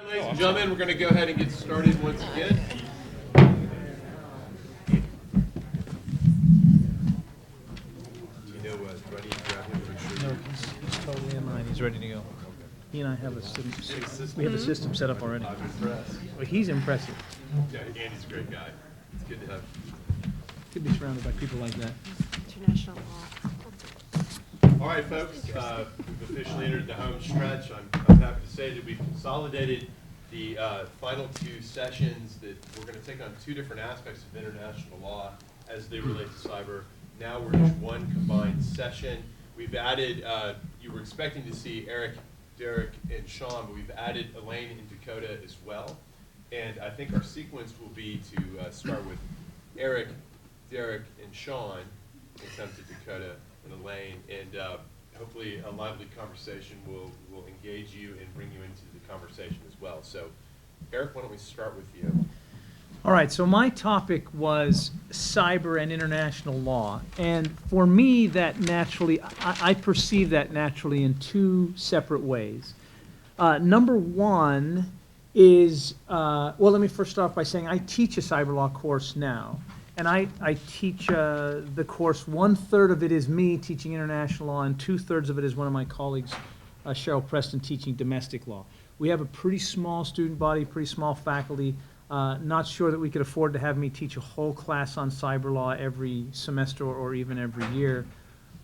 Ladies and gentlemen, we're going to go ahead and get started once again. Do I need to grab him to make sure? No, he's totally in line. He's ready to go. He and I have a system. We have a system set up already. I'm impressed. Well, he's impressive. Yeah, Andy's a great guy. It's good to have. Could be surrounded by people like that. International law. All right, folks, we've officially entered the home stretch. I'm happy to say that we've consolidated the final two sessions that we're going to take on two different aspects of international law as they relate to cyber. Now we're just one combined session. We've added, you were expecting to see Eric, Derek, and Sean, but we've added Elaine and Dakota as well. And I think our sequence will be to start with Eric, Derek, and Sean, and come to Dakota and Elaine. And hopefully a lively conversation will engage you and bring you into the conversation as well. So Eric, why don't we start with you? All right, so my topic was cyber and international law. And for me, that naturally, I perceive that naturally in two separate ways. Number one is, well, let me first start off by saying I teach a cyber law course now. And I teach the course, 1/3 of it is me teaching international law, and 2/3 of it is one of my colleagues, Cheryl Preston, teaching domestic law. We have a pretty small student body, pretty small faculty. Not sure that we could afford to have me teach a whole class on cyber law every semester or even every year,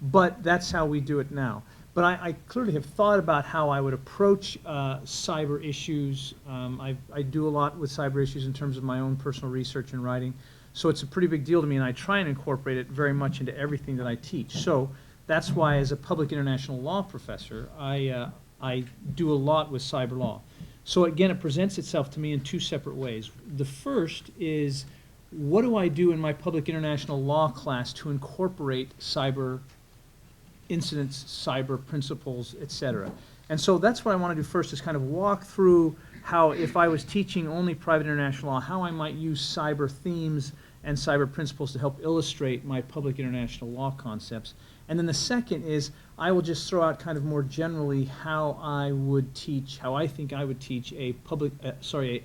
but that's how we do it now. But I clearly have thought about how I would approach cyber issues. I do a lot with cyber issues in terms of my own personal research and writing. So it's a pretty big deal to me, and I try and incorporate it very much into everything that I teach. So that's why, as a public international law professor, I do a lot with cyber law. So again, it presents itself to me in two separate ways. The first is, what do I do in my public international law class to incorporate cyber incidents, cyber principles, etc.? And so that's what I want to do first, is kind of walk through how, if I was teaching only private international law, how I might use cyber themes and cyber principles to help illustrate my public international law concepts. And then the second is, I will just throw out kind of more generally how I would teach, how I think I would teach a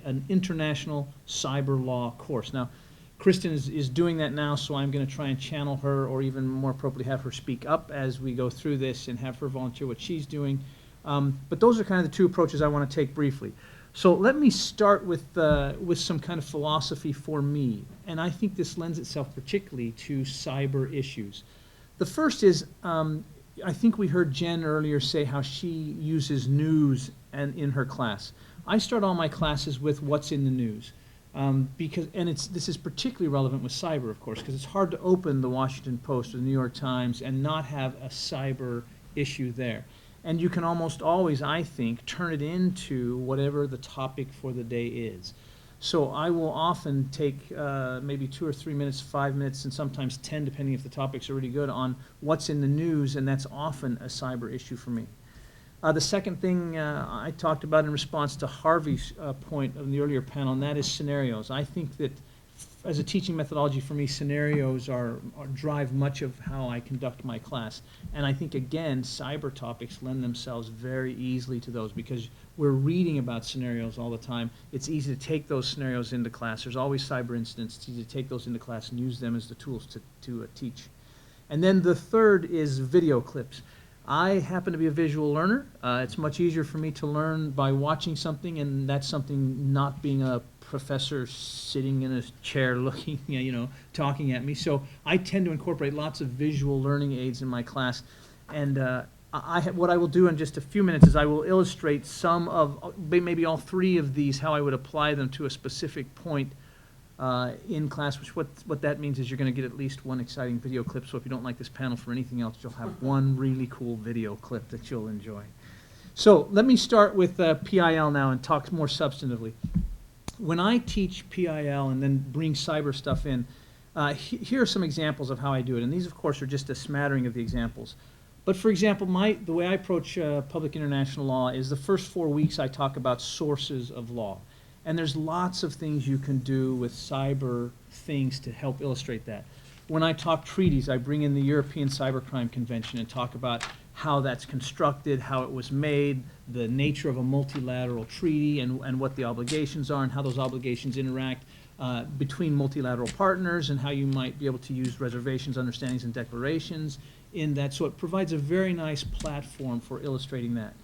an international cyber law course. Now, Kristen is doing that now, so I'm going to try and channel her, or even more appropriately have her speak up as we go through this and have her volunteer what she's doing. But those are kind of the two approaches I want to take briefly. So let me start with some kind of philosophy for me, and I think this lends itself particularly to cyber issues. The first is, I think we heard Jen earlier say how she uses news in her class. I start all my classes with what's in the news, this is particularly relevant with cyber, of course, because it's hard to open the Washington Post or the New York Times and not have a cyber issue there. And you can almost always, I think, turn it into whatever the topic for the day is. So I will often take maybe 2 or 3 minutes, 5 minutes, and sometimes 10, depending if the topics are really good, on what's in the news, and that's often a cyber issue for me. The second thing I talked about in response to Harvey's point in the earlier panel, and that is scenarios. I think that as a teaching methodology for me, scenarios drive much of how I conduct my class. And I think, again, cyber topics lend themselves very easily to those, because we're reading about scenarios all the time. It's easy to take those scenarios into class. There's always cyber incidents. It's easy to take those into class and use them as the tools to teach. And then the third is video clips. I happen to be a visual learner. It's much easier for me to learn by watching something, and that's something not being a professor sitting in a chair looking, talking at me. So I tend to incorporate lots of visual learning aids in my class. And what I will do in just a few minutes is I will illustrate some of, maybe all three of these, how I would apply them to a specific point in class, which what that means is you're going to get at least one exciting video clip. So if you don't like this panel for anything else, you'll have one really cool video clip that you'll enjoy. So let me start with PIL now and talk more substantively. When I teach PIL and then bring cyber stuff in, here are some examples of how I do it. And these, of course, are just a smattering of the examples. But for example, the way I approach public international law is the first 4 weeks I talk about sources of law. And there's lots of things you can do with cyber things to help illustrate that. When I talk treaties, I bring in the European Cybercrime Convention and talk about how that's constructed, how it was made, the nature of a multilateral treaty and what the obligations are and how those obligations interact between multilateral partners and how you might be able to use reservations, understandings, and declarations in that. So it provides a very nice platform for illustrating that.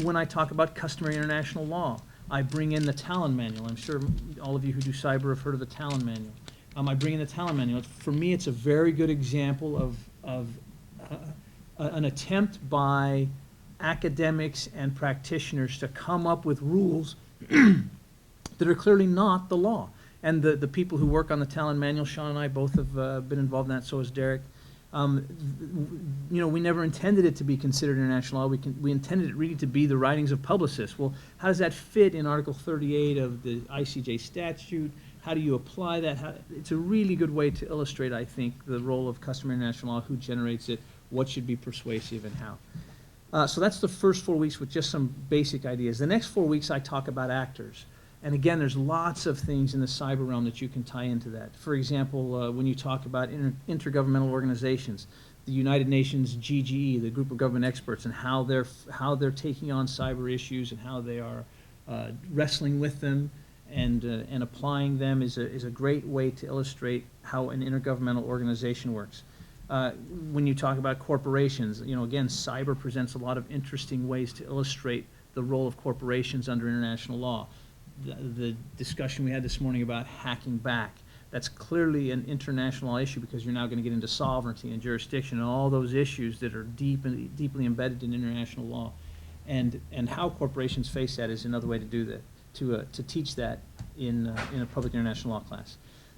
When I talk about customary international law, I bring in the Talon Manual. I'm sure all of you who do cyber have heard of the Talon Manual. I bring in the Talon Manual. For me, it's a very good example of an attempt by academics and practitioners to come up with rules that are clearly not the law. And the people who work on the Talon Manual, Sean and I both have been involved in that, so has Derek. We never intended it to be considered international law. We intended it really to be the writings of publicists. Well, how does that fit in Article 38 of the ICJ statute? How do you apply that? It's a really good way to illustrate, I think, the role of customary international law, who generates it, what should be persuasive, and how. So that's the first 4 weeks with just some basic ideas. The next 4 weeks I talk about actors. And again, there's lots of things in the cyber realm that you can tie into that. For example, when you talk about intergovernmental organizations, the United Nations GGE, the Group of Government Experts, and how they're taking on cyber issues and how they are wrestling with them and applying them is a great way to illustrate how an intergovernmental organization works. When you talk about corporations, again, cyber presents a lot of interesting ways to illustrate the role of corporations under international law. The discussion we had this morning about hacking back, that's clearly an international issue because you're now going to get into sovereignty and jurisdiction and all those issues that are deeply embedded in international law. And how corporations face that is another way to do that, to teach that in a public international law class.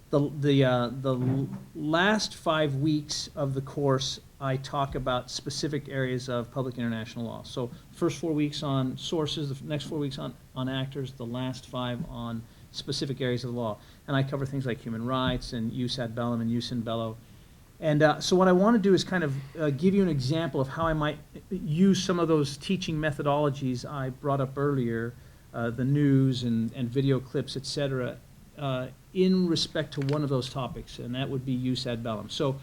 The last 5 weeks of the course, I talk about specific areas of public international law. So first 4 weeks on sources, the next 4 weeks on actors, the last 5 on specific areas of the law. And I cover things like human rights and jus ad bellum and jus in bello. And so what I want to do is kind of give you an example of how I might use some of those teaching methodologies I brought up earlier, the news and video clips, et cetera, in respect to one of those topics, and that would be jus ad bellum. So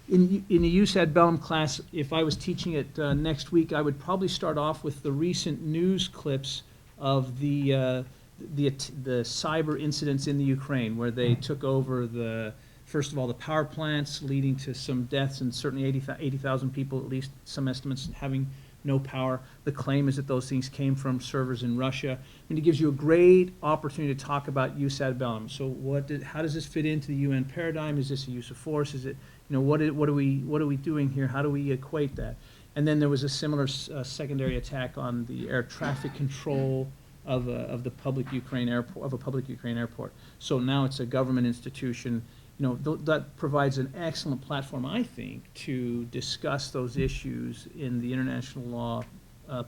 in the jus ad bellum class, if I was teaching it next week, I would probably start off with the recent news clips of the cyber incidents in the Ukraine, where they took over first of all, the power plants, leading to some deaths and certainly 80,000 people, at least some estimates, having no power. The claim is that those things came from servers in Russia. And it gives you a great opportunity to talk about jus ad bellum. So how does this fit into the UN paradigm? Is this a use of force? Is it, what are we doing here? How do we equate that? And then there was a similar secondary attack on the air traffic control of a public Ukraine airport. So now it's a government institution. That provides an excellent platform, I think, to discuss those issues in the international law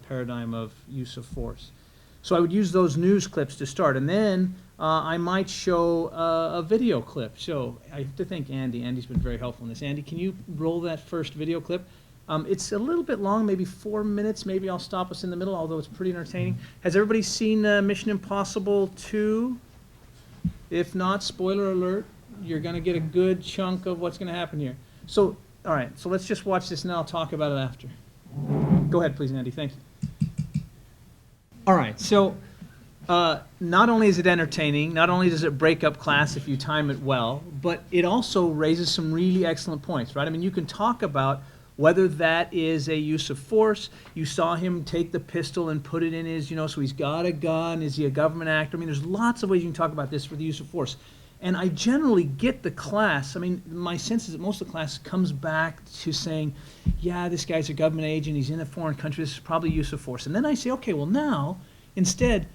paradigm of use of force. So I would use those news clips to start, and then I might show a video clip. So I have to thank Andy. Andy's been very helpful in this. Andy, can you roll that first video clip? It's a little bit long, maybe 4 minutes. Maybe I'll stop us in the middle, although it's pretty entertaining. Has everybody seen Mission Impossible 2? If not, spoiler alert. You're going to get a good chunk of what's going to happen here. So, all right, so let's just watch this and I'll talk about it after. Go ahead, please, Andy. Thank you. All right, so not only is it entertaining, not only does it break up class if you time it well, but it also raises some really excellent points, right? I mean, you can talk about whether that is a use of force. You saw him take the pistol and put it in his, so he's got a gun. Is he a government actor? I mean, there's lots of ways you can talk about this for the use of force. And I generally get the class, my sense is that most of the class comes back to saying, yeah, this guy's a government agent, he's in a foreign country, this is probably use of force. And then I say, okay, well now, instead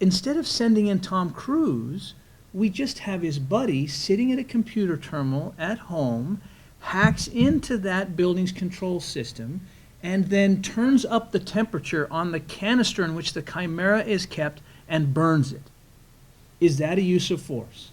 of sending in Tom Cruise, we just have his buddy sitting at a computer terminal at home, hacks into that building's control system, and then turns up the temperature on the canister in which the Chimera is kept and burns it. Is that a use of force?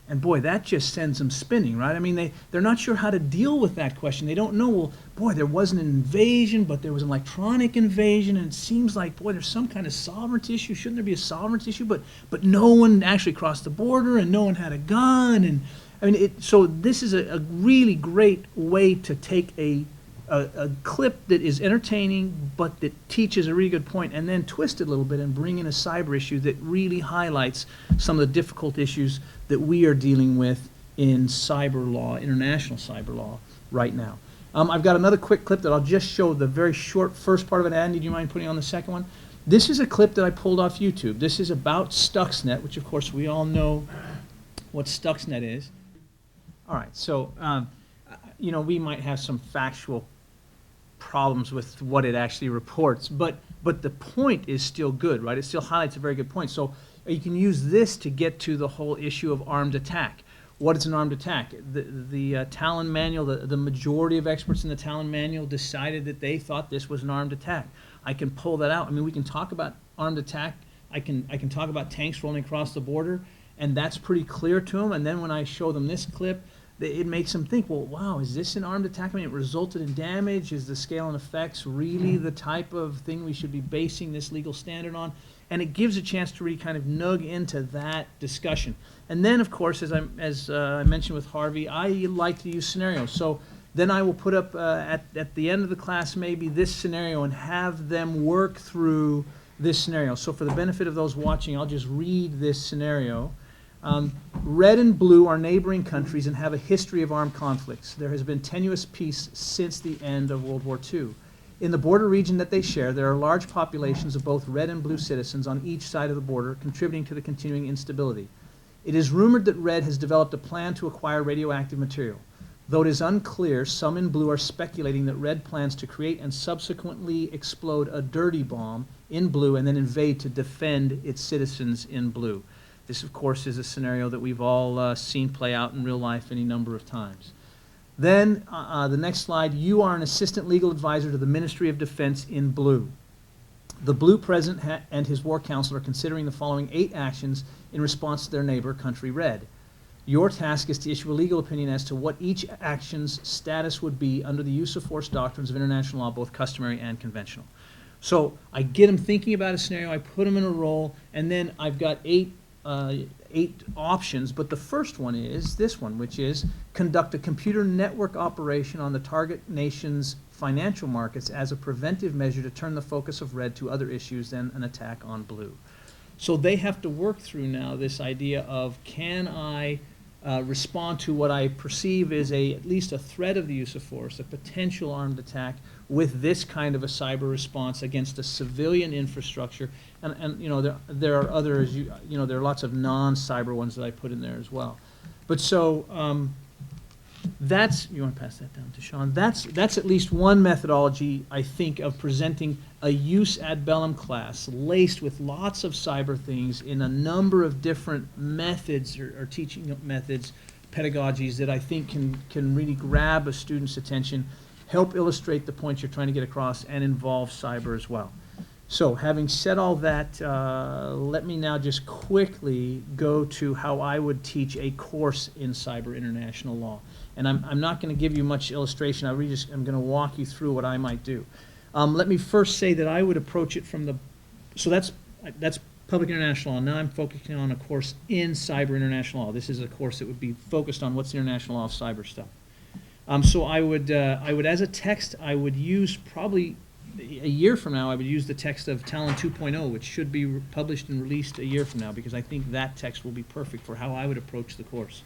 And boy, that just sends them spinning, right? I mean, they're not sure how to deal with that question. They don't know, well, boy, there wasn't an invasion, but there was an electronic invasion, and it seems like, boy, there's some kind of sovereignty issue. Shouldn't there be a sovereignty issue? But no one actually crossed the border, and no one had a gun. And so this is a really great way to take a a clip that is entertaining, but that teaches a really good point, and then twist it a little bit and bring in a cyber issue that really highlights some of the difficult issues that we are dealing with in cyber law, international cyber law, right now. I've got another quick clip that I'll just show the very short first part of it. Andy, do you mind putting on the second one? This is a clip that I pulled off YouTube. This is about Stuxnet, which of course we all know what Stuxnet is. All right, so you know, we might have some factual problems with what it actually reports, but the point is still good, right? It still highlights a very good point. So you can use this to get to the whole issue of armed attack. What is an armed attack? The Talon manual, the majority of experts in the Talon manual decided that they thought this was an armed attack. I can pull that out. I mean, we can talk about armed attack. I can talk about tanks rolling across the border, and that's pretty clear to them. And then when I show them this clip, it makes them think, well, wow, is this an armed attack? I mean, it resulted in damage. Is the scale and effects really the type of thing we should be basing this legal standard on? And it gives a chance to really kind of nug into that discussion. And then, of course, as I mentioned with Harvey, I like to use scenarios. So then I will put up at the end of the class maybe this scenario and have them work through this scenario. So for the benefit of those watching, I'll just read this scenario. Red and blue are neighboring countries and have a history of armed conflicts. There has been tenuous peace since the end of World War II. In the border region that they share, there are large populations of both red and blue citizens on each side of the border, contributing to the continuing instability. It is rumored that red has developed a plan to acquire radioactive material. Though it is unclear, some in blue are speculating that red plans to create and subsequently explode a dirty bomb in blue and then invade to defend its citizens in blue. This, of course, is a scenario that we've all seen play out in real life any number of times. Then, the next slide, you are an assistant legal advisor to the Ministry of Defense in blue. The blue president and his war council are considering the following 8 actions in response to their neighbor, country red. Your task is to issue a legal opinion as to what each action's status would be under the use of force doctrines of international law, both customary and conventional. So I get them thinking about a scenario, I put them in a role, and then I've got 8 options, but the first one is this one, which is conduct a computer network operation on the target nation's financial markets as a preventive measure to turn the focus of red to other issues than an attack on blue. So they have to work through now this idea of, can I respond to what I perceive is at least a threat of the use of force, a potential armed attack, with this kind of a cyber response against a civilian infrastructure. And you know, there are others, you know, there are lots of non-cyber ones that I put in there as well. But so that's, you want to pass that down to Sean? That's at least one methodology, I think, of presenting a use ad bellum class laced with lots of cyber things in a number of different methods or teaching methods, pedagogies that I think can really grab a student's attention, help illustrate the points you're trying to get across, and involve cyber as well. So having said all that, let me now just quickly go to how I would teach a course in cyber international law. And I'm not going to give you much illustration. I'm going to walk you through what I might do. Let me first say that I would approach it from the, so that's public international law. Now I'm focusing on a course in cyber international law. This is a course that would be focused on what's the international law of cyber stuff. So I would, as a text, I would use probably a year from now, I would use the text of Talon 2.0, which should be published and released a year from now, because I think that text will be perfect for how I would approach the course.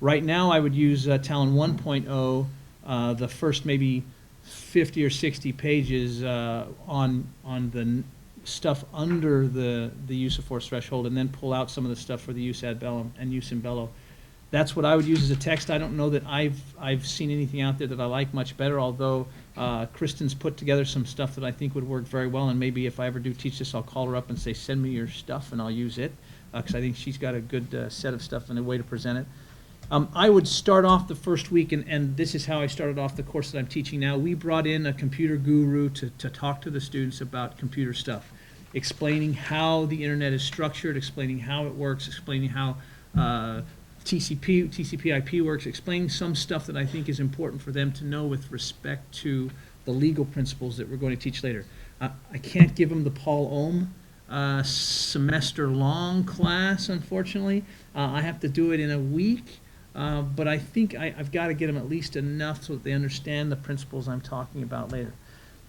Right now, I would use Talon 1.0, the first maybe 50 or 60 pages on the stuff under the use of force threshold, and then pull out some of the stuff for the use ad bellum and use in bello. That's what I would use as a text. I don't know that I've seen anything out there that I like much better, although Kristen's put together some stuff that I think would work very well, and maybe if I ever do teach this, I'll call her up and say, send me your stuff, and I'll use it, because I think she's got a good set of stuff and a way to present it. I would start off the first week, and this is how I started off the course that I'm teaching now. We brought in a computer guru to talk to the students about computer stuff, explaining how the internet is structured, explaining how it works, explaining how TCP/IP works, explaining some stuff that I think is important for them to know with respect to the legal principles that we're going to teach later. I can't give them the Paul Ohm semester-long class, unfortunately. I have to do it in a week. But I think I've got to get them at least enough so that they understand the principles I'm talking about later.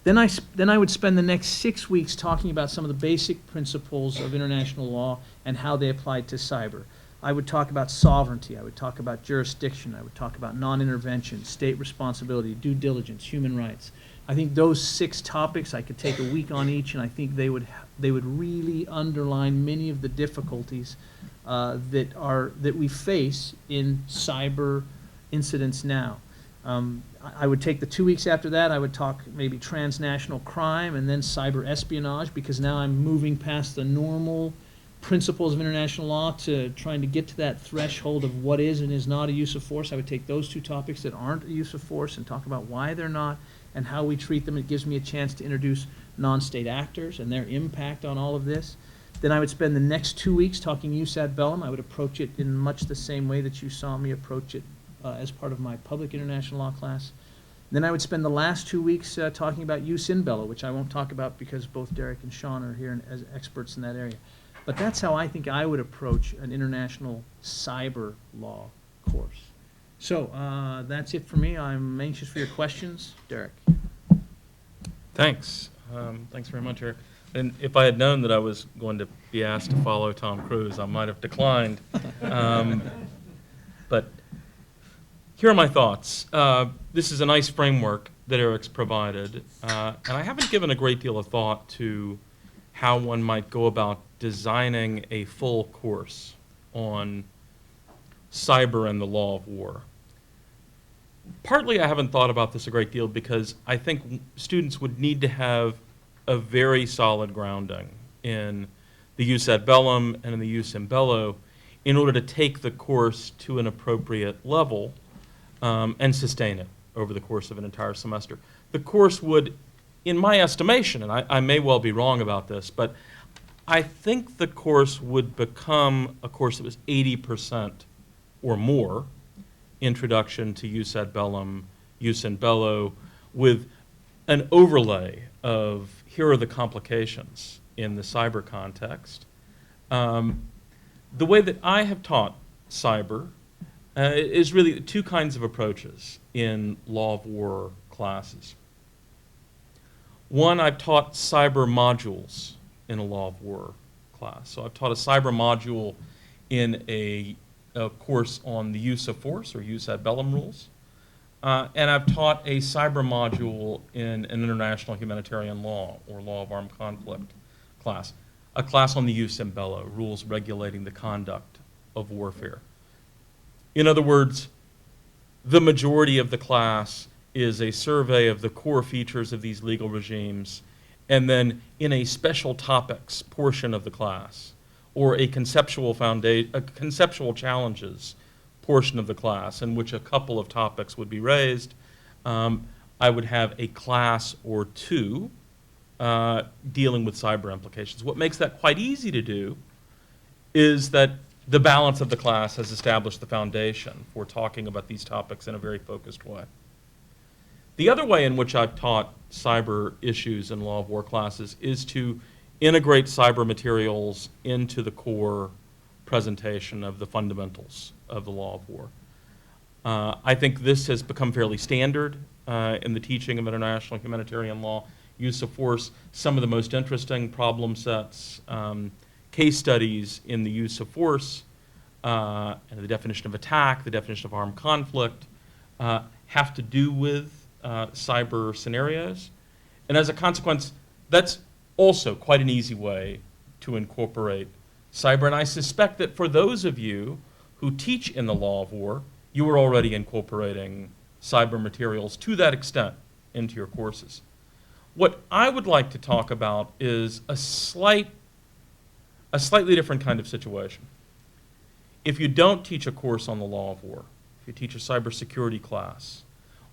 Then I would spend the next 6 weeks talking about some of the basic principles of international law and how they apply to cyber. I would talk about sovereignty, I would talk about jurisdiction, I would talk about non-intervention, state responsibility, due diligence, human rights. I think those 6 topics, I could take a week on each, and I think they would really underline many of the difficulties that we face in cyber incidents now. I would take the 2 weeks after that, I would talk maybe transnational crime and then cyber espionage, because now I'm moving past the normal principles of international law to trying to get to that threshold of what is and is not a use of force. I would take those 2 topics that aren't a use of force and talk about why they're not and how we treat them. It gives me a chance to introduce non-state actors and their impact on all of this. Then I would spend the next 2 weeks talking jus ad bellum. I would approach it in much the same way that you saw me approach it as part of my public international law class. Then I would spend the last 2 weeks talking about jus in bello, which I won't talk about because both Derek and Sean are here as experts in that area. But that's how I think I would approach an international cyber law course. So that's it for me. I'm anxious for your questions. Derek. Thanks. Thanks very much, Eric. And if I had known that I was going to be asked to follow Tom Cruise, I might have declined. But here are my thoughts. This is a nice framework that Eric's provided, and I haven't given a great deal of thought to how one might go about designing a full course on cyber and the law of war. Partly I haven't thought about this a great deal because I think students would need to have a very solid grounding in the jus ad bellum and in the jus in bello in order to take the course to an appropriate level and sustain it over the course of an entire semester. The course would, in my estimation, and I may well be wrong about this, but I think the course would become a course that was 80% or more introduction to jus ad bellum, jus in bello, with an overlay of here are the complications in the cyber context. The way that I have taught cyber is really 2 kinds of approaches in law of war classes. One, I've taught cyber modules in a law of war class. So I've taught a cyber module in a course on the use of force or jus ad bellum rules. And I've taught a cyber module in an international humanitarian law or law of armed conflict class. A class on the jus in bello, rules regulating the conduct of warfare. In other words, the majority of the class is a survey of the core features of these legal regimes, and then in a special topics portion of the class, or a conceptual challenges portion of the class, in which a couple of topics would be raised, I would have a class or 2 dealing with cyber implications. What makes that quite easy to do is that the balance of the class has established the foundation for talking about these topics in a very focused way. The other way in which I've taught cyber issues in law of war classes is to integrate cyber materials into the core presentation of the fundamentals of the law of war. I think this has become fairly standard in the teaching of international humanitarian law, use of force. Some of the most interesting problem sets, case studies in the use of force, and the definition of attack, the definition of armed conflict, have to do with cyber scenarios. And as a consequence, that's also quite an easy way to incorporate cyber. And I suspect that for those of you who teach in the law of war, you are already incorporating cyber materials to that extent into your courses. What I would like to talk about is a slightly different kind of situation. If you don't teach a course on the law of war, if you teach a cybersecurity class,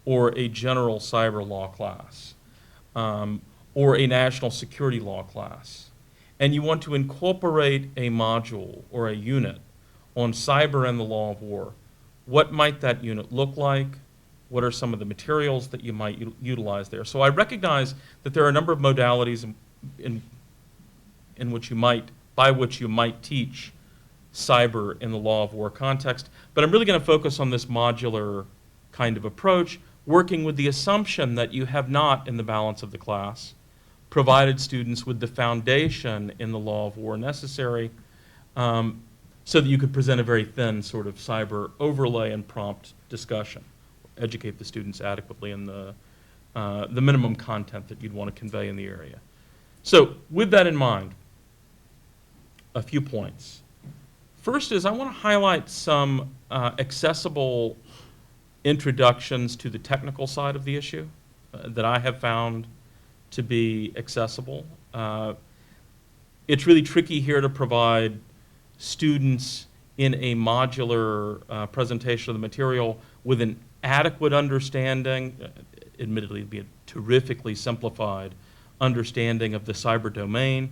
or a general cyber law class, or a national security law class, and you want to incorporate a module or a unit on cyber and the law of war, what might that unit look like? What are some of the materials that you might utilize there? So I recognize that there are a number of modalities by which you might teach cyber in the law of war context. But I'm really going to focus on this modular kind of approach, working with the assumption that you have not, in the balance of the class, provided students with the foundation in the law of war necessary so that you could present a very thin sort of cyber overlay and prompt discussion, educate the students adequately in the minimum content that you'd want to convey in the area. So with that in mind, a few points. First is I want to highlight some accessible introductions to the technical side of the issue that I have found to be accessible. It's really tricky here to provide students in a modular presentation of the material with an adequate understanding, admittedly it'd be a terrifically simplified understanding of the cyber domain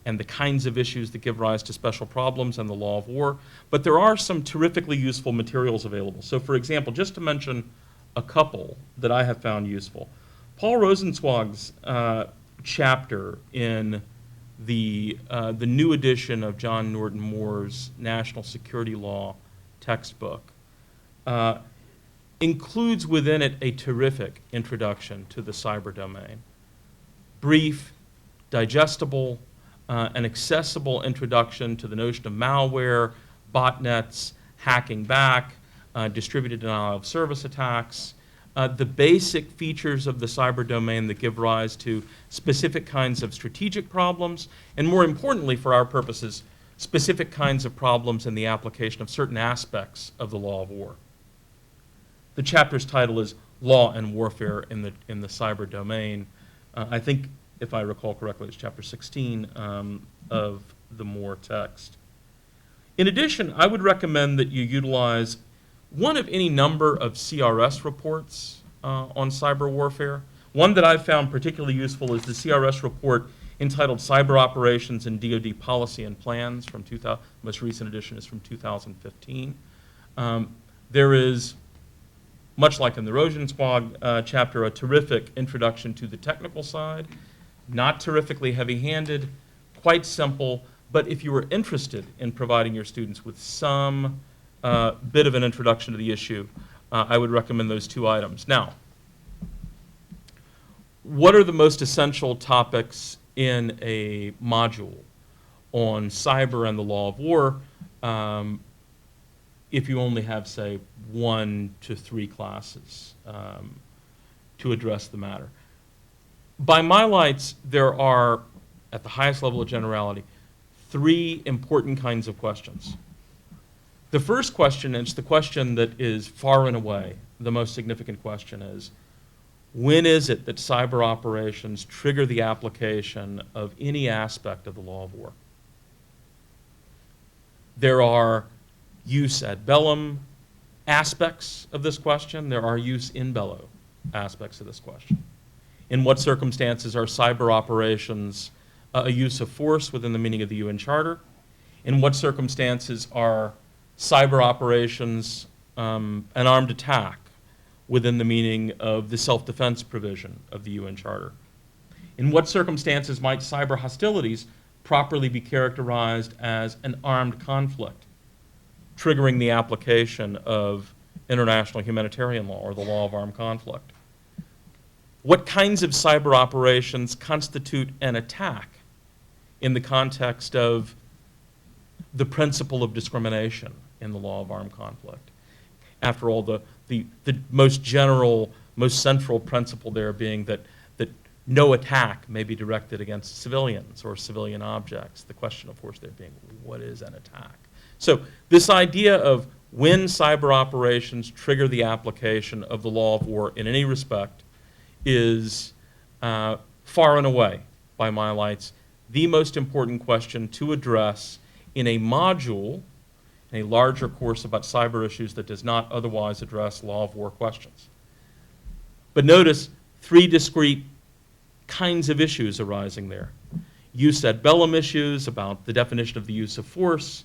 and the kinds of issues that give rise to special problems and the law of war, but there are some terrifically useful materials available. So for example, just to mention a couple that I have found useful, Paul Rosenzweig's chapter in the new edition of John Norton Moore's National Security Law textbook includes within it a terrific introduction to the cyber domain. Brief, digestible, an accessible introduction to the notion of malware, botnets, hacking back, distributed denial of service attacks, the basic features of the cyber domain that give rise to specific kinds of strategic problems, and more importantly for our purposes, specific kinds of problems in the application of certain aspects of the law of war. The chapter's title is Law and Warfare in the Cyber Domain. I think, if I recall correctly, it's chapter 16 of the Moore text. In addition, I would recommend that you utilize one of any number of CRS reports on cyber warfare. One that I've found particularly useful is the CRS report entitled Cyber Operations and DoD Policy and Plans from most recent edition is from 2015. There is, much like in the Rosenzweig chapter, a terrific introduction to the technical side, not terrifically heavy-handed, quite simple, but if you were interested in providing your students with some bit of an introduction to the issue, I would recommend those two items. Now, what are the most essential topics in a module on cyber and the law of war if you only have, say, 1 to 3 classes to address the matter? By my lights, there are, at the highest level of generality, 3 important kinds of questions. The first question, and it's the question that is far and away the most significant question, is when is it that cyber operations trigger the application of any aspect of the law of war? There are use ad bellum aspects of this question. There are use in bello aspects of this question. In what circumstances are cyber operations a use of force within the meaning of the UN Charter? In what circumstances are cyber operations an armed attack within the meaning of the self-defense provision of the UN Charter? In what circumstances might cyber hostilities properly be characterized as an armed conflict, triggering the application of international humanitarian law or the law of armed conflict? What kinds of cyber operations constitute an attack in the context of the principle of discrimination in the law of armed conflict? After all, the most general, most central principle there being that no attack may be directed against civilians or civilian objects. The question, of course, there being, what is an attack? So this idea of when cyber operations trigger the application of the law of war in any respect is far and away, by my lights, the most important question to address in a module, in a larger course about cyber issues that does not otherwise address law of war questions. But notice 3 discrete kinds of issues arising there. Use ad bellum issues about the definition of the use of force,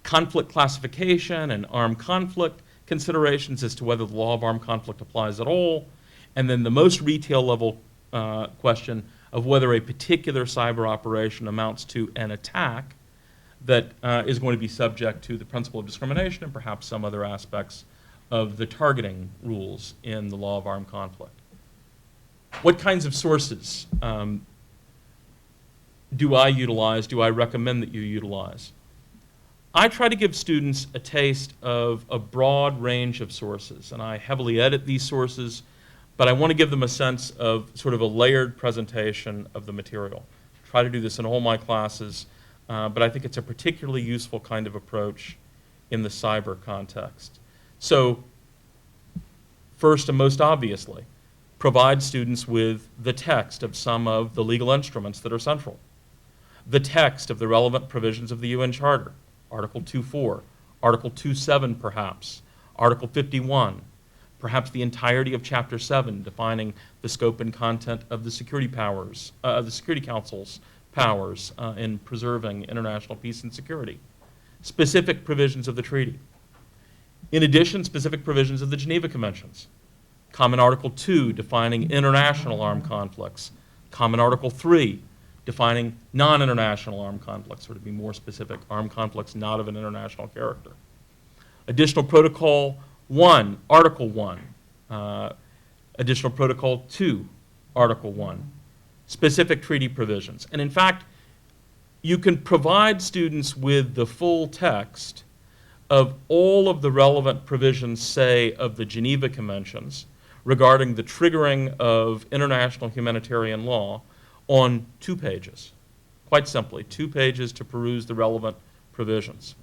conflict classification and armed conflict considerations as to whether the law of armed conflict applies at all, and then the most retail level question of whether a particular cyber operation amounts to an attack that is going to be subject to the principle of discrimination and perhaps some other aspects of the targeting rules in the law of armed conflict. What kinds of sources do I utilize, do I recommend that you utilize? I try to give students a taste of a broad range of sources, and I heavily edit these sources, but I want to give them a sense of sort of a layered presentation of the material. Try to do this in all my classes, but I think it's a particularly useful kind of approach in the cyber context. So, first and most obviously, provide students with the text of some of the legal instruments that are central, the text of the relevant provisions of the UN Charter, Article 2.4, Article 2.7 perhaps, Article 51, perhaps the entirety of Chapter 7 defining the scope and content of the security powers, the Security Council's powers in preserving international peace and security, specific provisions of the treaty. In addition, specific provisions of the Geneva Conventions, Common Article 2 defining international armed conflicts, Common Article 3 defining non-international armed conflicts, or to be more specific, armed conflicts not of an international character. Additional Protocol 1, Article 1, Additional Protocol 2, Article 1, specific treaty provisions. And in fact, you can provide students with the full text of all of the relevant provisions, say, of the Geneva Conventions regarding the triggering of international humanitarian law on 2 pages. Quite simply, 2 pages to peruse the relevant provisions.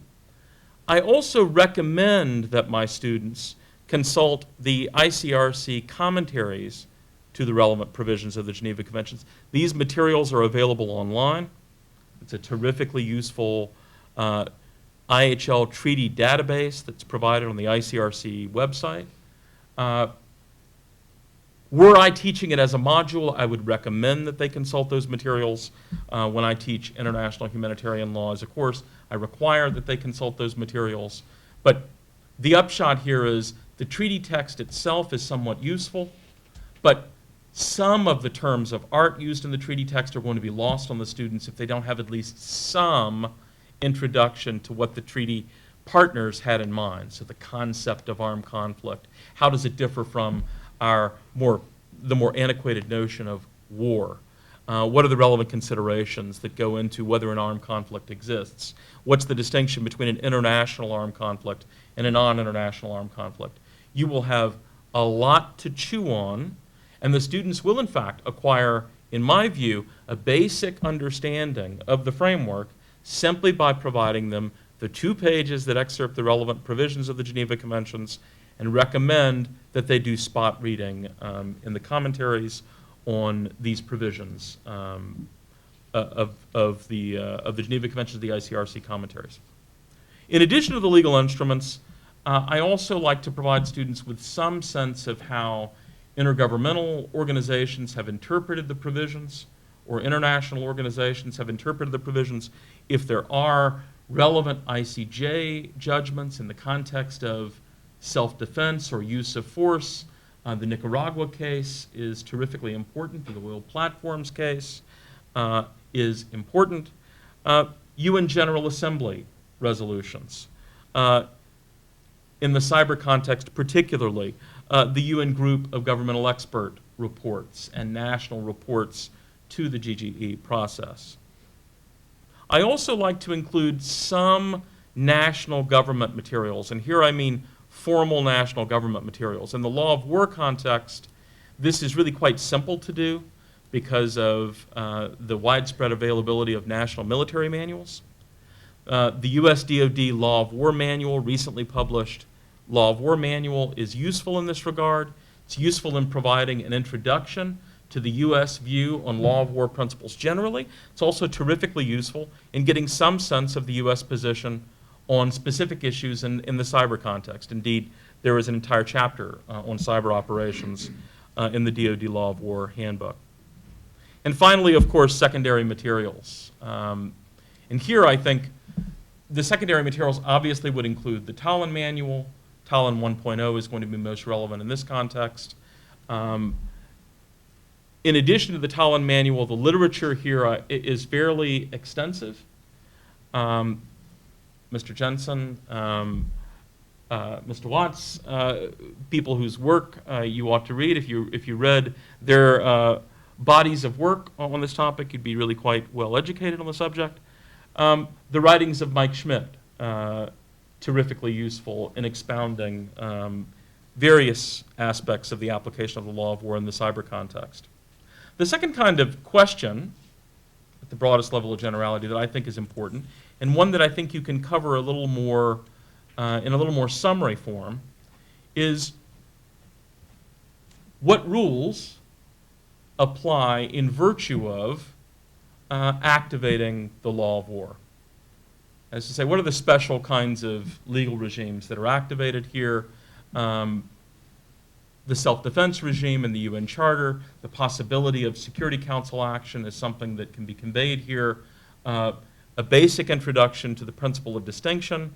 I also recommend that my students consult the ICRC commentaries to the relevant provisions of the Geneva Conventions. These materials are available online. It's a terrifically useful IHL treaty database that's provided on the ICRC website. Were I teaching it as a module, I would recommend that they consult those materials. When I teach international humanitarian law as a course, I require that they consult those materials. But the upshot here is the treaty text itself is somewhat useful, but some of the terms of art used in the treaty text are going to be lost on the students if they don't have at least some introduction to what the treaty partners had in mind. So the concept of armed conflict, how does it differ from the more antiquated notion of war? What are the relevant considerations that go into whether an armed conflict exists? What's the distinction between an international armed conflict and a non-international armed conflict? You will have a lot to chew on, and the students will in fact acquire, in my view, a basic understanding of the framework simply by providing them the 2 pages that excerpt the relevant provisions of the Geneva Conventions, and recommend that they do spot reading in the commentaries on these provisions of the Geneva Conventions, the ICRC commentaries. In addition to the legal instruments, I also like to provide students with some sense of how intergovernmental organizations have interpreted the provisions, or international organizations have interpreted the provisions. If there are relevant ICJ judgments in the context of self-defense or use of force, the Nicaragua case is terrifically important. The oil platforms case is important. UN General Assembly resolutions. In the cyber context particularly, the UN Group of Governmental Expert reports and national reports to the GGE process. I also like to include some national government materials, and here I mean formal national government materials. In the law of war context, this is really quite simple to do because of the widespread availability of national military manuals. The US DoD Law of War Manual, recently published Law of War Manual, is useful in this regard. It's useful in providing an introduction to the U.S. view on law of war principles generally. It's also terrifically useful in getting some sense of the U.S. position on specific issues in the cyber context. Indeed, there is an entire chapter on cyber operations in the DoD Law of War Handbook. And finally, of course, secondary materials. And here I think the secondary materials obviously would include the Tallinn Manual. Tallinn 1.0 is going to be most relevant in this context. In addition to the Tallinn Manual, the literature here is fairly extensive. Mr. Jensen, Mr. Watts, people whose work you ought to read. If you read their bodies of work on this topic, you'd be really quite well educated on the subject. The writings of Mike Schmidt, terrifically useful in expounding various aspects of the application of the law of war in the cyber context. The second kind of question, at the broadest level of generality, that I think is important, and one that I think you can cover a little more in a little more summary form, is what rules apply in virtue of activating the law of war. As to say, what are the special kinds of legal regimes that are activated here? The self-defense regime in the UN Charter, the possibility of Security Council action is something that can be conveyed here. A basic introduction to the principle of distinction,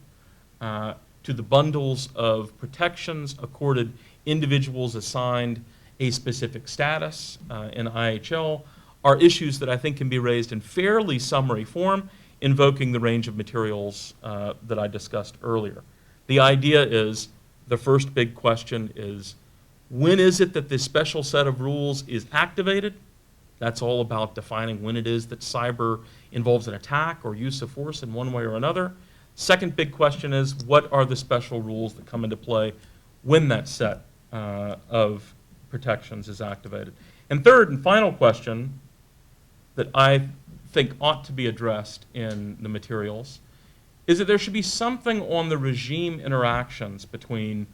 to the bundles of protections accorded individuals assigned a specific status in IHL, are issues that I think can be raised in fairly summary form, invoking the range of materials that I discussed earlier. The idea is, the first big question is, when is it that this special set of rules is activated? That's all about defining when it is that cyber involves an attack or use of force in one way or another. Second big question is, what are the special rules that come into play when that set of protections is activated? And third and final question that I think ought to be addressed in the materials is that there should be something on the regime interactions between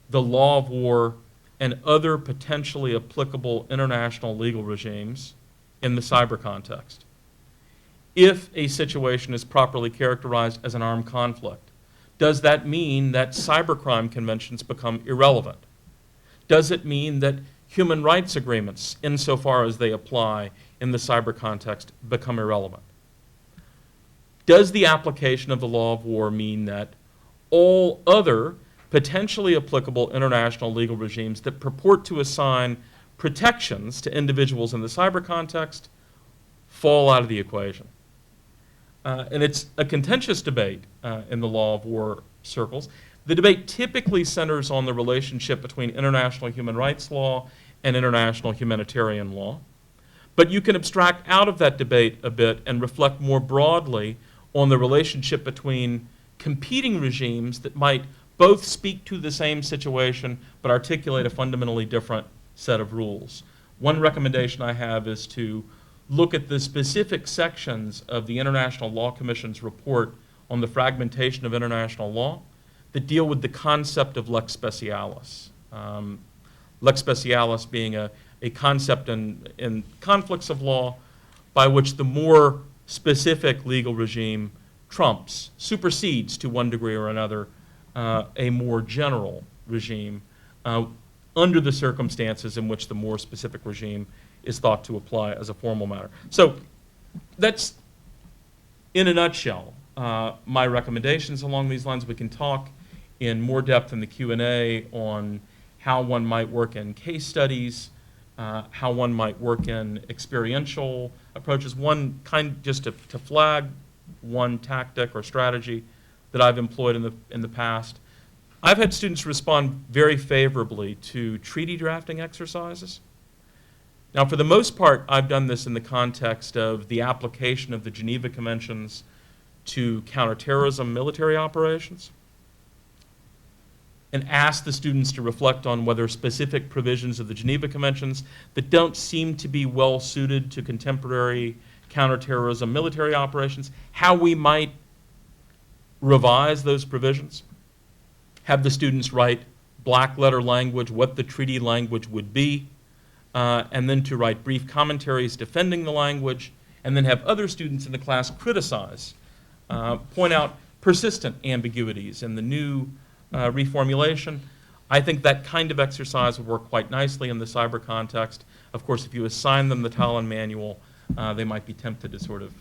the law of war and other potentially applicable international legal regimes in the cyber context. If a situation is properly characterized as an armed conflict, does that mean that cybercrime conventions become irrelevant? Does it mean that human rights agreements, insofar as they apply in the cyber context, become irrelevant? Does the application of the law of war mean that all other potentially applicable international legal regimes that purport to assign protections to individuals in the cyber context fall out of the equation? And it's a contentious debate in the law of war circles. The debate typically centers on the relationship between international human rights law and international humanitarian law. But you can abstract out of that debate a bit and reflect more broadly on the relationship between competing regimes that might both speak to the same situation but articulate a fundamentally different set of rules. One recommendation I have is to look at the specific sections of the International Law Commission's report on the fragmentation of international law that deal with the concept of lex specialis. Lex specialis being a concept in conflicts of law by which the more specific legal regime trumps, supersedes to one degree or another, a more general regime under the circumstances in which the more specific regime is thought to apply as a formal matter. So that's, in a nutshell, my recommendations along these lines. We can talk in more depth in the Q&A on how one might work in case studies, how one might work in experiential approaches. One kind, just to flag one tactic or strategy that I've employed in the past. I've had students respond very favorably to treaty drafting exercises. Now, for the most part, I've done this in the context of the application of the Geneva Conventions to counterterrorism military operations, and asked the students to reflect on whether specific provisions of the Geneva Conventions that don't seem to be well suited to contemporary counterterrorism military operations, how we might revise those provisions, have the students write black letter language, what the treaty language would be, and then to write brief commentaries defending the language, and then have other students in the class criticize, point out persistent ambiguities in the new reformulation. I think that kind of exercise would work quite nicely in the cyber context. Of course, if you assign them the Talon manual, they might be tempted to sort of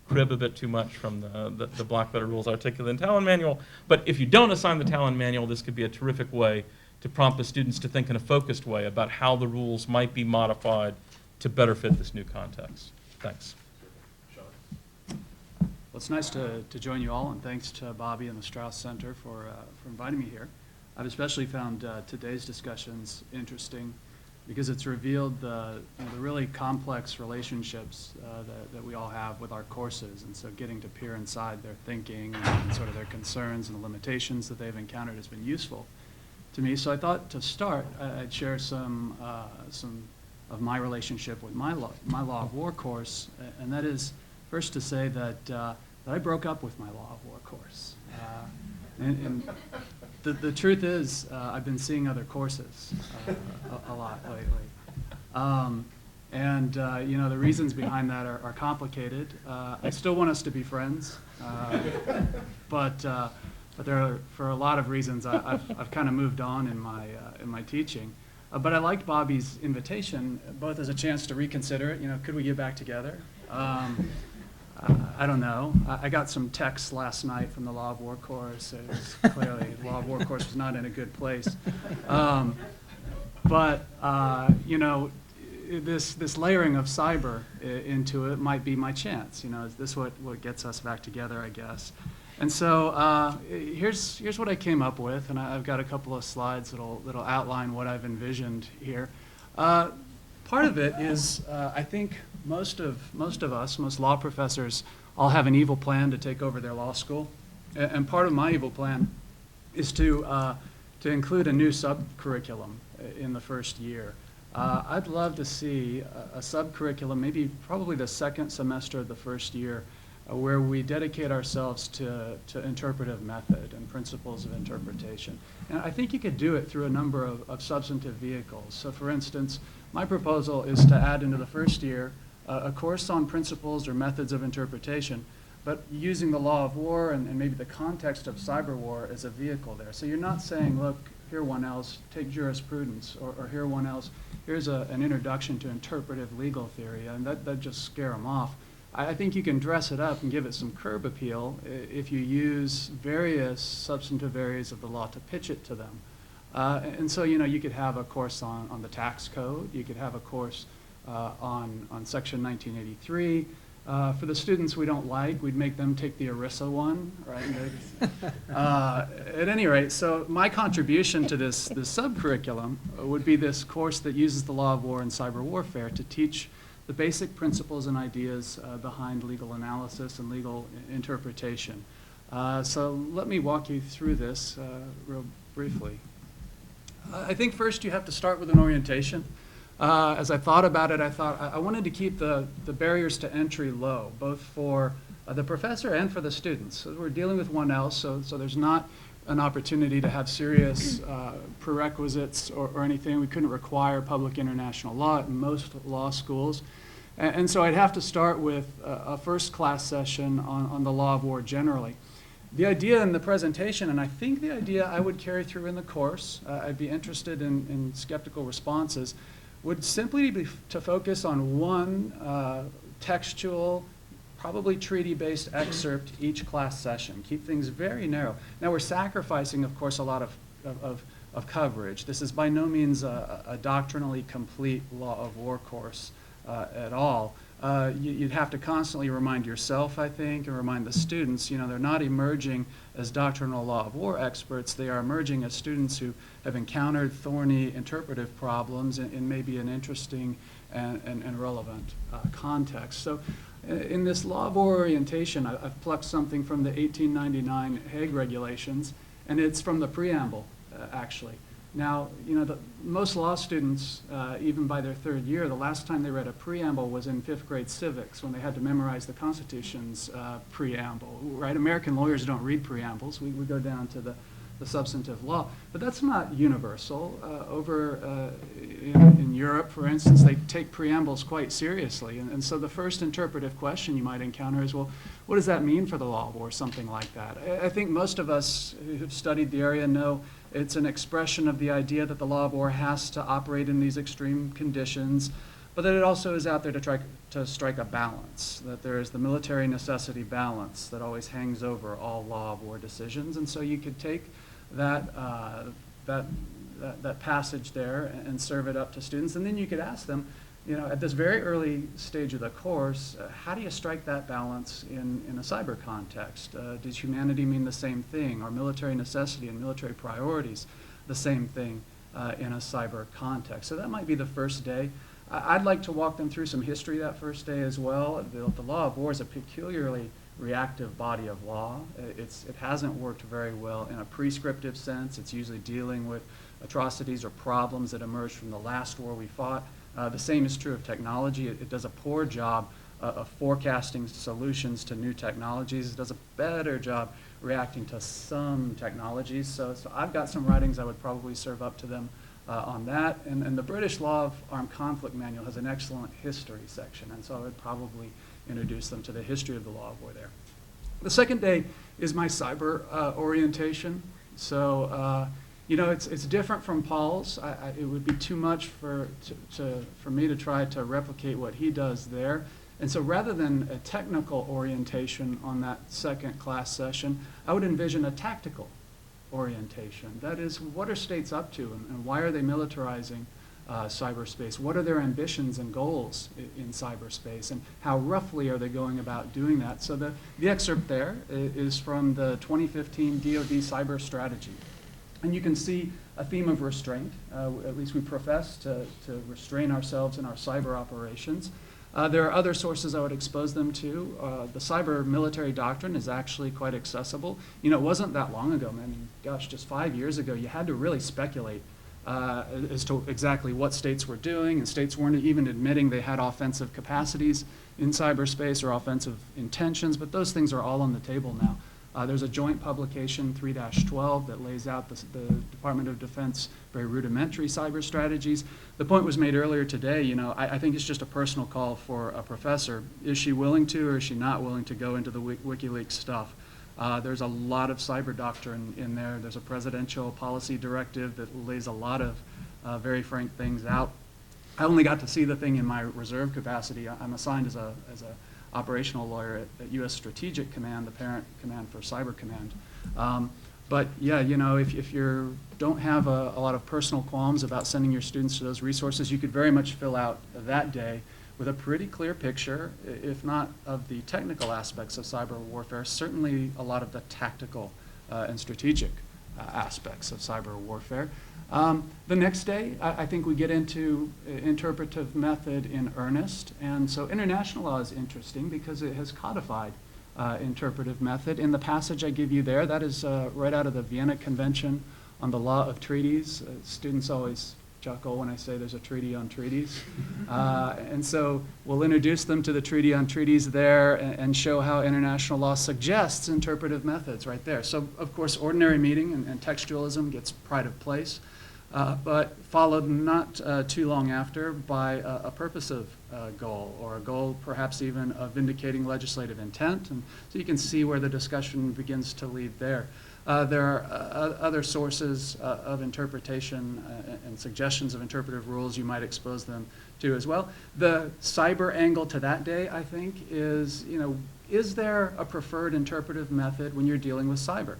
crib a bit too much from the black letter rules articulated in the Talon manual. But if you don't assign the Talon manual, this could be a terrific way to prompt the students to think in a focused way about how the rules might be modified to better fit this new context. Thanks. Sean? it's nice to join you all, and thanks to Bobby and the Strauss Center for inviting me here. I've especially found today's discussions interesting because it's revealed the really complex relationships that we all have with our courses, and so getting to peer inside their thinking and sort of their concerns and the limitations that they've encountered has been useful to me. So I thought to start, I'd share some of my relationship with my Law of War course, and that is first to say that I broke up with my Law of War course. And the truth is, I've been seeing other courses a lot lately. The reasons behind that are complicated. I still want us to be friends, but there are, for a lot of reasons, I've kind of moved on in my teaching. But I liked Bobby's invitation, both as a chance to reconsider it. Could we get back together? I don't know. I got some texts last night from the Law of War course. It was clearly the Law of War course was not in a good place. This layering of cyber into it might be my chance. Is this what gets us back together, I guess? And so here's what I came up with, and I've got a couple of slides that'll outline what I've envisioned here. Part of it is I think most law professors all have an evil plan to take over their law school, and part of my evil plan is to include a new sub-curriculum in the first year. I'd love to see a sub-curriculum, probably the second semester of the first year, where we dedicate ourselves to interpretive method and principles of interpretation. And I think you could do it through a number of substantive vehicles. So for instance, my proposal is to add into the first year a course on principles or methods of interpretation, but using the Law of War and maybe the context of cyber war as a vehicle there. So you're not saying, look, here one else, take jurisprudence, or here one else, here's an introduction to interpretive legal theory, and that just scare them off. I think you can dress it up and give it some curb appeal if you use various substantive areas of the law to pitch it to them. And so, you could have a course on the tax code. You could have a course on Section 1983. For the students we don't like, we'd make them take the ERISA one, right? At any rate, so my contribution to this sub-curriculum would be this course that uses the Law of War and cyber warfare to teach the basic principles and ideas behind legal analysis and legal interpretation. So let me walk you through this real briefly. I think first you have to start with an orientation. As I thought about it, I thought I wanted to keep the barriers to entry low, both for the professor and for the students. So we're dealing with 1L, so there's not an opportunity to have serious prerequisites or anything. We couldn't require public international law in most law schools. And so I'd have to start with a first class session on the Law of War generally. The idea in the presentation, and I think the idea I would carry through in the course, I'd be interested in skeptical responses, would simply be to focus on one textual, probably treaty-based excerpt each class session. Keep things very narrow. Now we're sacrificing, of course, a lot of coverage. This is by no means a doctrinally complete Law of War course at all. You'd have to constantly remind yourself, I think, and remind the students, they're not emerging as doctrinal Law of War experts. They are emerging as students who have encountered thorny interpretive problems in maybe an interesting and relevant context. So in this Law of War orientation, I've plucked something from the 1899 Hague regulations, and it's from the preamble, actually. Now, most law students, even by their third year, the last time they read a preamble was in 5th grade civics when they had to memorize the Constitution's preamble, right? American lawyers don't read preambles. We go down to the substantive law. But that's not universal. Over in Europe, for instance, they take preambles quite seriously. And so the first interpretive question you might encounter is, well, what does that mean for the Law of War, something like that? I think most of us who have studied the area know it's an expression of the idea that the Law of War has to operate in these extreme conditions, but that it also is out there to try to strike a balance, that there is the military necessity balance that always hangs over all Law of War decisions. And so you could take that passage there and serve it up to students, and then you could ask them, at this very early stage of the course, how do you strike that balance in a cyber context? Does humanity mean the same thing? Are military necessity and military priorities the same thing in a cyber context? So that might be the first day. I'd like to walk them through some history that first day as well. The law of war is a peculiarly reactive body of law. It hasn't worked very well in a prescriptive sense. It's usually dealing with atrocities or problems that emerged from the last war we fought. The same is true of technology. It does a poor job of forecasting solutions to new technologies. It does a better job reacting to some technologies. So I've got some writings I would probably serve up to them on that. And the British Law of Armed Conflict Manual has an excellent history section, and so I would probably introduce them to the history of the law of war there. The second day is my cyber orientation. So, it's different from Paul's. It would be too much for me to try to replicate what he does there. And so rather than a technical orientation on that second class session, I would envision a tactical orientation. That is, what are states up to and why are they militarizing cyberspace? What are their ambitions and goals in cyberspace, and how roughly are they going about doing that? So the excerpt there is from the 2015 DoD Cyber Strategy. And you can see a theme of restraint. At least we profess to restrain ourselves in our cyber operations. There are other sources I would expose them to. The cyber military doctrine is actually quite accessible. It wasn't that long ago, just 5 years ago, you had to really speculate as to exactly what states were doing, and states weren't even admitting they had offensive capacities in cyberspace or offensive intentions, but those things are all on the table now. There's a joint publication, 3-12, that lays out the Department of Defense very rudimentary cyber strategies. The point was made earlier today, I think it's just a personal call for a professor. Is she willing to, or is she not willing to go into the WikiLeaks stuff? There's a lot of cyber doctrine in there. There's a presidential policy directive that lays a lot of very frank things out. I only got to see the thing in my reserve capacity. I'm assigned as a operational lawyer at U.S. Strategic Command, the parent command for Cyber Command. But yeah, if you don't have a lot of personal qualms about sending your students to those resources, you could very much fill out that day with a pretty clear picture, if not of the technical aspects of cyber warfare, certainly a lot of the tactical and strategic aspects of cyber warfare. The next day, I think we get into interpretive method in earnest. And so international law is interesting because it has codified interpretive method. In the passage I give you there, that is right out of the Vienna Convention on the Law of Treaties. Students always chuckle when I say there's a treaty on treaties. And so we'll introduce them to the Treaty on Treaties there and show how international law suggests interpretive methods right there. So, of course, ordinary meaning and textualism gets pride of place. But followed not too long after by a purposive goal, or a goal perhaps even of vindicating legislative intent. And so you can see where the discussion begins to lead there. There are other sources of interpretation and suggestions of interpretive rules you might expose them to as well. The cyber angle to that day, I think, is, is there a preferred interpretive method when you're dealing with cyber?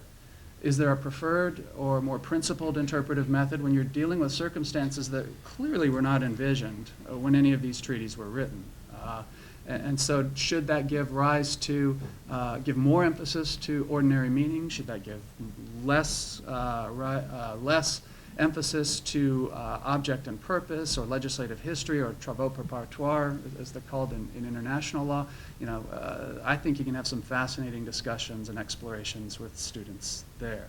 Is there a preferred or more principled interpretive method when you're dealing with circumstances that clearly were not envisioned when any of these treaties were written? And so should that give rise to, give more emphasis to ordinary meaning? Should that give less emphasis to object and purpose, or legislative history, or travaux preparatoires, as they're called in international law? I think you can have some fascinating discussions and explorations with students there.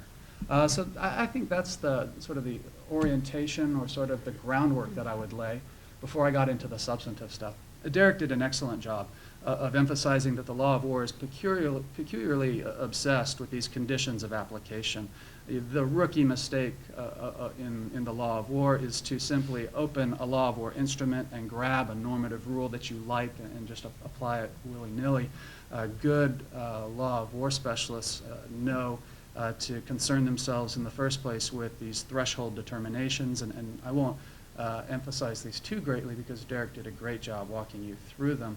So I think that's the sort of the orientation, or sort of the groundwork that I would lay before I got into the substantive stuff. Derek did an excellent job of emphasizing that the law of war is peculiarly obsessed with these conditions of application. The rookie mistake in the law of war is to simply open a law of war instrument and grab a normative rule that you like and just apply it willy-nilly. Good law of war specialists know to concern themselves in the first place with these threshold determinations, and I won't emphasize these too greatly because Derek did a great job walking you through them.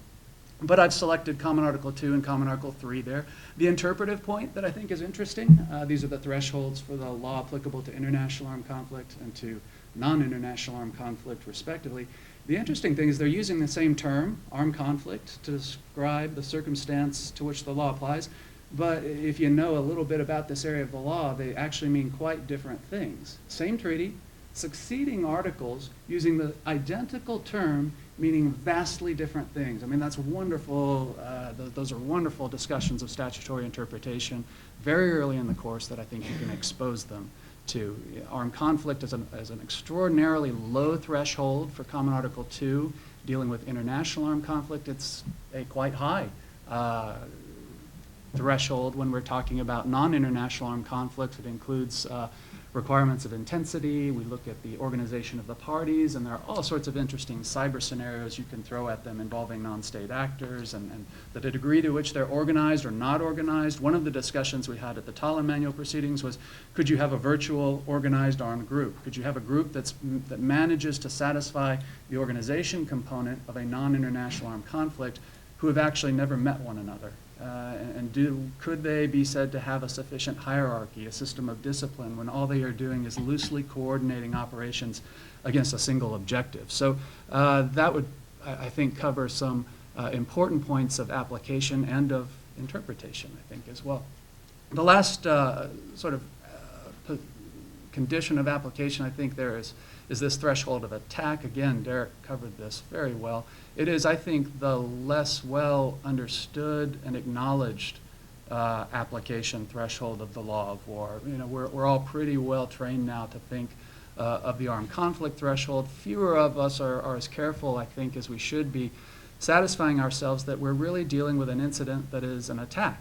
But I've selected Common Article 2 and Common Article 3 there. The interpretive point that I think is interesting, these are the thresholds for the law applicable to international armed conflict and to non-international armed conflict, respectively. The interesting thing is they're using the same term, armed conflict, to describe the circumstance to which the law applies. But if you know a little bit about this area of the law, they actually mean quite different things. Same treaty, succeeding articles using the identical term meaning vastly different things. I mean, that's wonderful. Those are wonderful discussions of statutory interpretation very early in the course that I think you can expose them to. Armed conflict is an extraordinarily low threshold for Common Article 2. Dealing with international armed conflict, it's a quite high threshold when we're talking about non-international armed conflicts. It includes requirements of intensity. We look at the organization of the parties, and there are all sorts of interesting cyber scenarios you can throw at them involving non-state actors and the degree to which they're organized or not organized. One of the discussions we had at the Tallinn manual proceedings was, could you have a virtual organized armed group? Could you have a group that manages to satisfy the organization component of a non-international armed conflict who have actually never met one another? Could they be said to have a sufficient hierarchy, a system of discipline, when all they are doing is loosely coordinating operations against a single objective? So that would, I think, cover some important points of application and of interpretation, I think, as well. The last condition of application, I think, there is this threshold of attack. Again, Derek covered this very well. It is, I think, the less well understood and acknowledged application threshold of the law of war. You know, we're all pretty well trained now to think of the armed conflict threshold. Fewer of us are as careful, I think, as we should be, satisfying ourselves that we're really dealing with an incident that is an attack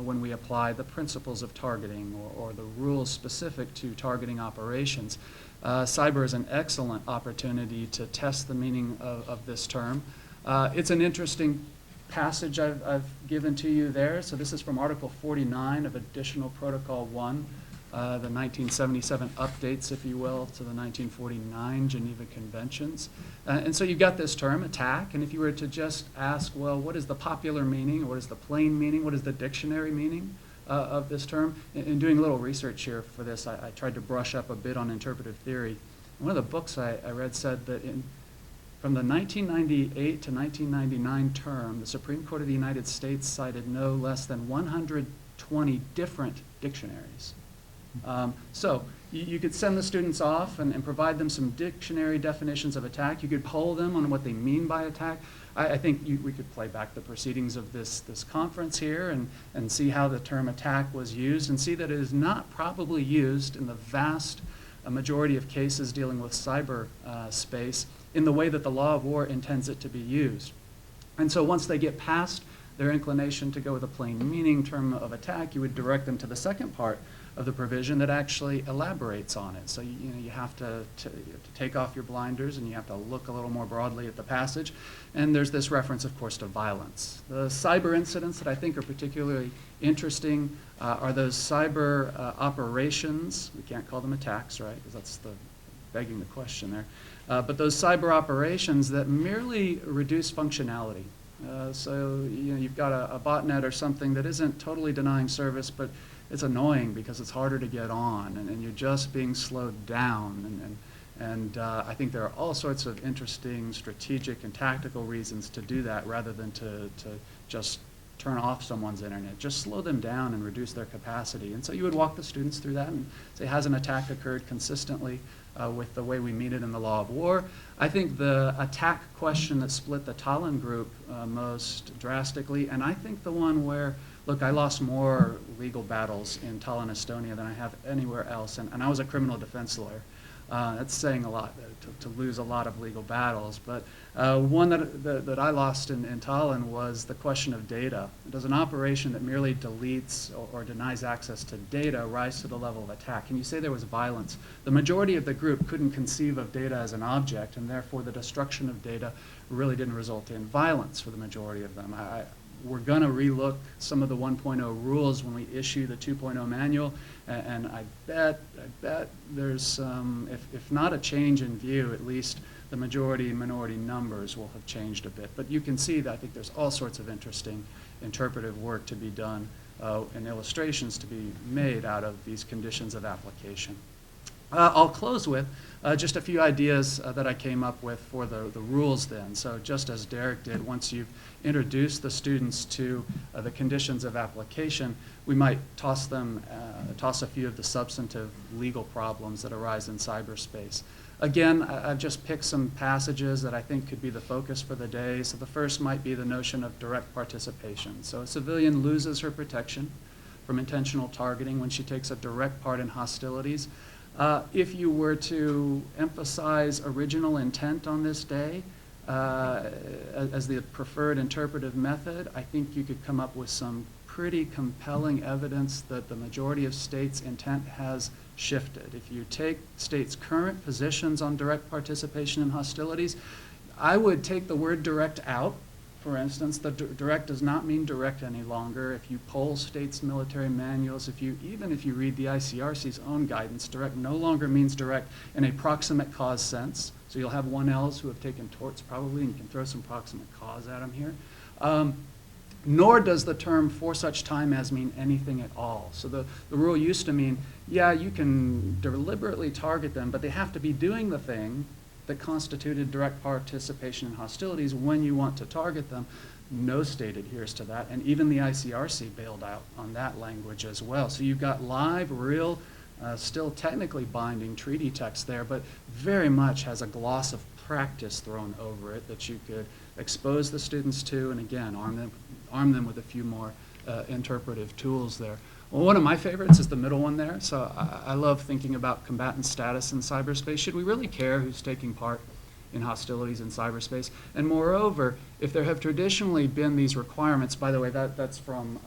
when we apply the principles of targeting or the rules specific to targeting operations. Cyber is an excellent opportunity to test the meaning of this term. It's an interesting passage I've given to you there. So this is from Article 49 of Additional Protocol 1, the 1977 updates, if you will, to the 1949 Geneva Conventions. And so you've got this term, attack, and if you were to just ask, well, what is the popular meaning, or what is the plain meaning, what is the dictionary meaning of this term? In doing a little research here for this, I tried to brush up a bit on interpretive theory. One of the books I read said that from the 1998 to 1999 term, the Supreme Court of the United States cited no less than 120 different dictionaries. So you could send the students off and provide them some dictionary definitions of attack. You could poll them on what they mean by attack. I think we could play back the proceedings of this conference here and see how the term attack was used and see that it is not probably used in the vast majority of cases dealing with cyber space in the way that the law of war intends it to be used. And so once they get past their inclination to go with a plain meaning term of attack, you would direct them to the second part of the provision that actually elaborates on it. So you have to take off your blinders and you have to look a little more broadly at the passage. And there's this reference, of course, to violence. The cyber incidents that I think are particularly interesting are those cyber operations. We can't call them attacks, right? Because that's begging the question there. But those cyber operations that merely reduce functionality. So you've got a botnet or something that isn't totally denying service, but it's annoying because it's harder to get on, and you're just being slowed down. And I think there are all sorts of interesting strategic and tactical reasons to do that rather than to just turn off someone's internet. Just slow them down and reduce their capacity. And so you would walk the students through that and say, has an attack occurred consistently with the way we mean it in the law of war? I think the attack question that split the Tallinn group most drastically, and I think the one where, look, I lost more legal battles in Tallinn, Estonia than I have anywhere else, and I was a criminal defense lawyer. That's saying a lot, to lose a lot of legal battles. But one that I lost in Tallinn was the question of data. Does an operation that merely deletes or denies access to data rise to the level of attack? Can you say there was violence? The majority of the group couldn't conceive of data as an object, and therefore the destruction of data really didn't result in violence for the majority of them. We're going to relook some of the 1.0 rules when we issue the 2.0 manual, and I bet there's some, if not a change in view, at least the majority and minority numbers will have changed a bit. But you can see that I think there's all sorts of interesting interpretive work to be done and illustrations to be made out of these conditions of application. I'll close with just a few ideas that I came up with for the rules then. So just as Derek did, once you've introduced the students to the conditions of application, we might toss a few of the substantive legal problems that arise in cyberspace. Again, I've just picked some passages that I think could be the focus for the day. So the first might be the notion of direct participation. So a civilian loses her protection from intentional targeting when she takes a direct part in hostilities. If you were to emphasize original intent on this day as the preferred interpretive method, I think you could come up with some pretty compelling evidence that the majority of states' intent has shifted. If you take states' current positions on direct participation in hostilities, I would take the word direct out. For instance, the direct does not mean direct any longer. If you poll states' military manuals, even if you read the ICRC's own guidance, direct no longer means direct in a proximate cause sense. So you'll have 1Ls who have taken torts probably, and you can throw some proximate cause at them here. Nor does the term for such time as mean anything at all. So the rule used to mean, yeah, you can deliberately target them, but they have to be doing the thing that constituted direct participation in hostilities when you want to target them. No state adheres to that, and even the ICRC bailed out on that language as well. So you've got live, real, still technically binding treaty text there, but very much has a gloss of practice thrown over it that you could expose the students to, and again, arm them with a few more interpretive tools there. Well, one of my favorites is the middle one there. So I love thinking about combatant status in cyberspace. Should we really care who's taking part in hostilities in cyberspace? And moreover, if there have traditionally been these requirements, by the way, that's from,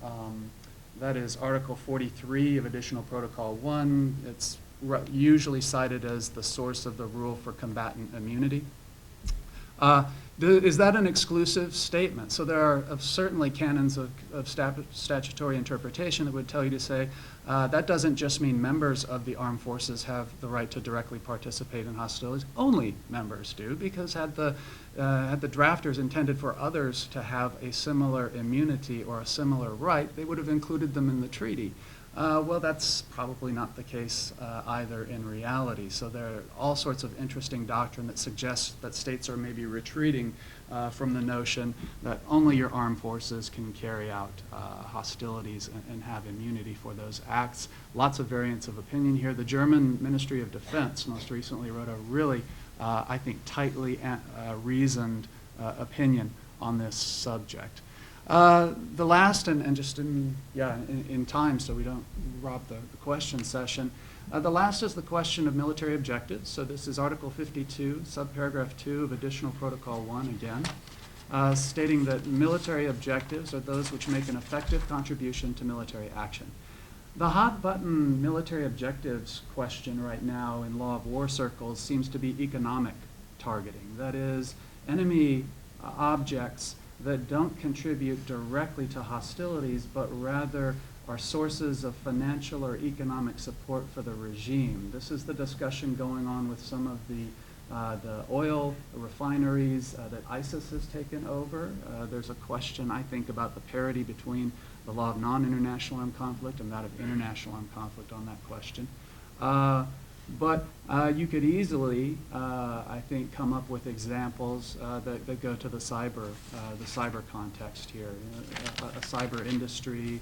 that is Article 43 of Additional Protocol 1. It's usually cited as the source of the rule for combatant immunity. Is that an exclusive statement? So there are certainly canons of statutory interpretation that would tell you to say that doesn't just mean members of the armed forces have the right to directly participate in hostilities. Only members do, because had the drafters intended for others to have a similar immunity or a similar right, they would have included them in the treaty. Well, that's probably not the case either in reality. So there are all sorts of interesting doctrine that suggests that states are maybe retreating from the notion that only your armed forces can carry out hostilities and have immunity for those acts. Lots of variants of opinion here. The German Ministry of Defense most recently wrote a really, I think, tightly reasoned opinion on this subject. The last, and just in time so we don't rob the question session, the last is the question of military objectives. So this is Article 52, subparagraph 2 of Additional Protocol 1 again, stating that military objectives are those which make an effective contribution to military action. The hot button military objectives question right now in law of war circles seems to be economic targeting. That is, enemy objects that don't contribute directly to hostilities, but rather are sources of financial or economic support for the regime. This is the discussion going on with some of the oil refineries that ISIS has taken over. There's a question, I think, about the parity between the law of non-international armed conflict and that of international armed conflict on that question. But you could easily, I think, come up with examples that go to the cyber context here. A cyber industry,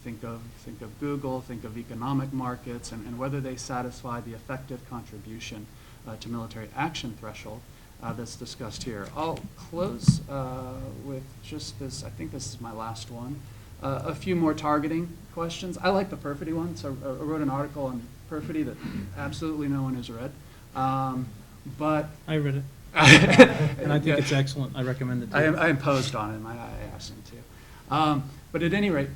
think of Google, think of economic markets, and whether they satisfy the effective contribution to military action threshold that's discussed here. I'll close with just this. I think this is my last one. A few more targeting questions. I like the perfidy one, so I wrote an article on perfidy that absolutely no one has read. But I read it, and I think it's excellent. I recommend it to you. I imposed on him. I asked him to. But at any rate,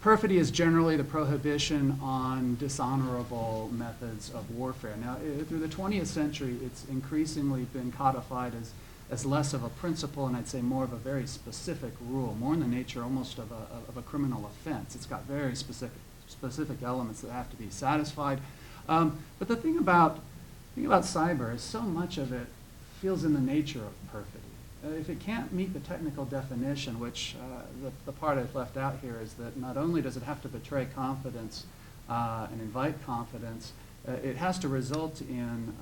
perfidy is generally the prohibition on dishonorable methods of warfare. Now, through the 20th century, it's increasingly been codified as less of a principle, and I'd say more of a very specific rule, more in the nature almost of a criminal offense. It's got very specific elements that have to be satisfied. But the thing about cyber is so much of it feels in the nature of perfidy. If it can't meet the technical definition, which the part I've left out here is that not only does it have to betray confidence and invite confidence, it has to result in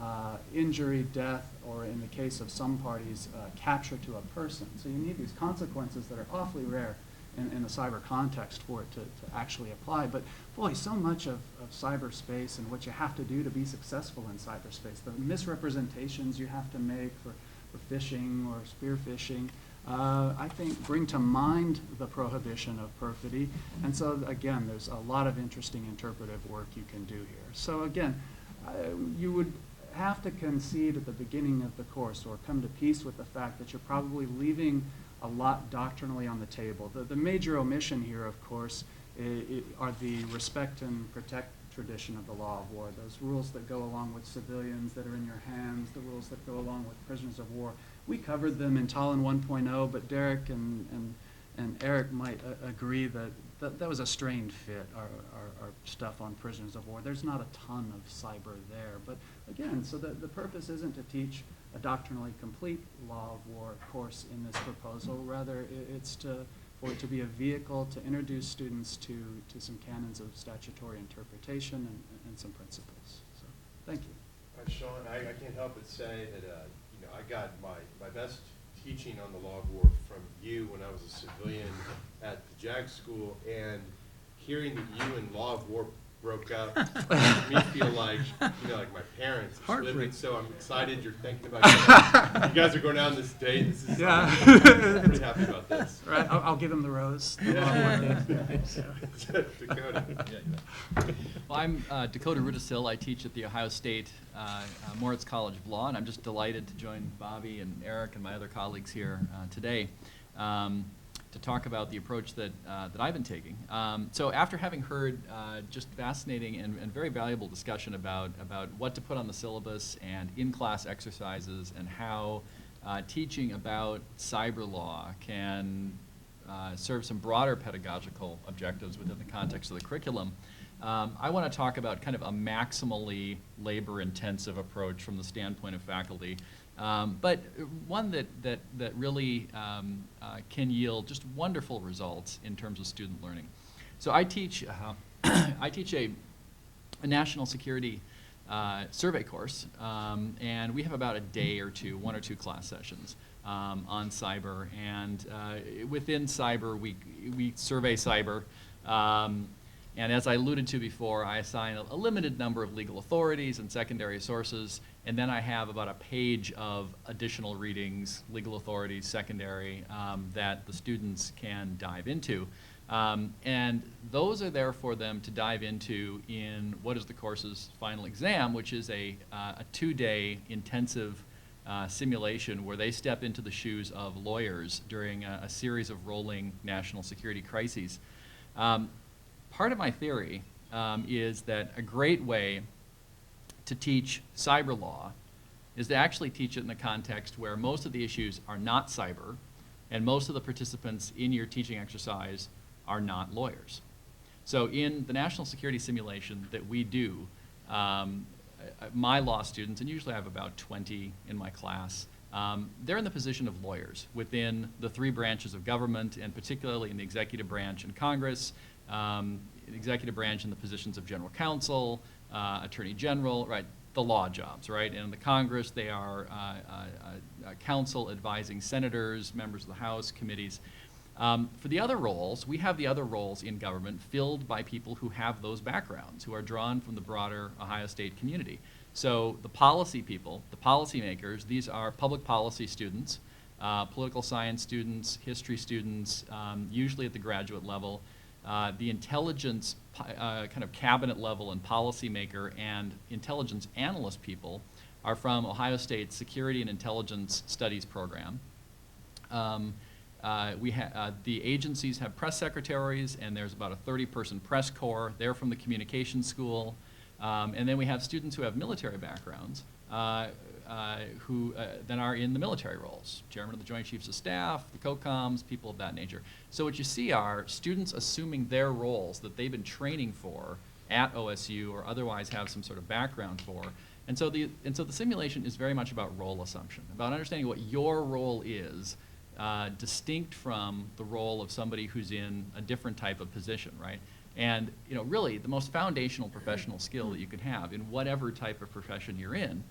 injury, death, or in the case of some parties, capture to a person. So you need these consequences that are awfully rare in the cyber context for it to actually apply. But boy, so much of cyberspace and what you have to do to be successful in cyberspace, the misrepresentations you have to make for phishing or spear phishing, I think bring to mind the prohibition of perfidy. And so again, there's a lot of interesting interpretive work you can do here. So again, you would have to concede at the beginning of the course or come to peace with the fact that you're probably leaving a lot doctrinally on the table. The major omission here, of course, are the respect and protect tradition of the law of war, those rules that go along with civilians that are in your hands, the rules that go along with prisoners of war. We covered them in Tallinn 1.0, but Derek and Eric might agree that was a strained fit, our stuff on prisoners of war. There's not a ton of cyber there. But again, so the purpose isn't to teach a doctrinally complete law of war course in this proposal. Rather, it's for it to be a vehicle to introduce students to some canons of statutory interpretation and some principles. So, thank you. Sean, I can't help but say that I got my best teaching on the law of war from you when I was a civilian at the JAG school, and hearing that you and law of war broke up made me feel like like my parents. So I'm excited you're thinking about it. You guys are going out on this date. This is I'm pretty happy about this. Right, I'll give him the rose. Dakota. Well, I'm Dakota Rudisill. I teach at the Ohio State Moritz College of Law, and I'm just delighted to join Bobby and Eric and my other colleagues here today to talk about the approach that I've been taking. So after having heard just fascinating and very valuable discussion about what to put on the syllabus and in-class exercises and how teaching about cyber law can serve some broader pedagogical objectives within the context of the curriculum, I want to talk about kind of a maximally labor-intensive approach from the standpoint of faculty, but one that really can yield just wonderful results in terms of student learning. So I teach I teach a national security survey course, and we have about a day or two, one or two class sessions on cyber, and within cyber we survey cyber. And as I alluded to before, I assign a limited number of legal authorities and secondary sources, and then I have about a page of additional readings, legal authorities, secondary, that the students can dive into. And those are there for them to dive into in what is the course's final exam, which is a 2-day intensive simulation where they step into the shoes of lawyers during a series of rolling national security crises. Part of my theory is that a great way to teach cyber law is to actually teach it in the context where most of the issues are not cyber and most of the participants in your teaching exercise are not lawyers. So in the national security simulation that we do, my law students, and usually I have about 20 in my class, they're in the position of lawyers within the 3 branches of government, and particularly in the executive branch and Congress, executive branch in the positions of general counsel, attorney general, right, the law jobs, right? And in the Congress, they are counsel advising senators, members of the House, committees. For the other roles, we have the other roles in government filled by people who have those backgrounds, who are drawn from the broader Ohio State community. So the policy people, the policymakers, these are public policy students, political science students, history students, usually at the graduate level. The intelligence kind of cabinet level and policymaker and intelligence analyst people are from Ohio State's Security and Intelligence Studies program. The agencies have press secretaries, and there's about a 30-person press corps. They're from the communications school. And then we have students who have military backgrounds who then are in the military roles, chairman of the Joint Chiefs of Staff, the COCOMs, people of that nature. So what you see are students assuming their roles that they've been training for at OSU or otherwise have some sort of background for. And so the simulation is very much about role assumption, about understanding what your role is, distinct from the role of somebody who's in a different type of position, right? And really, the most foundational professional skill that you could have in whatever type of profession you're in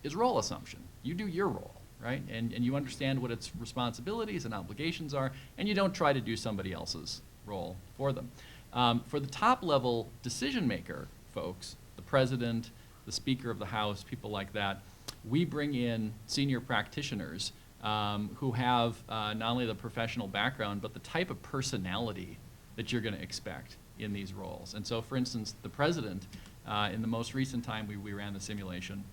is role assumption. You do your role, right? And you understand what its responsibilities and obligations are, and you don't try to do somebody else's role for them. For the top level decision maker folks, the president, the Speaker of the House, people like that, we bring in senior practitioners who have not only the professional background, but the type of personality that you're going to expect in these roles. And so, for instance, the president, in the most recent time we ran the simulation,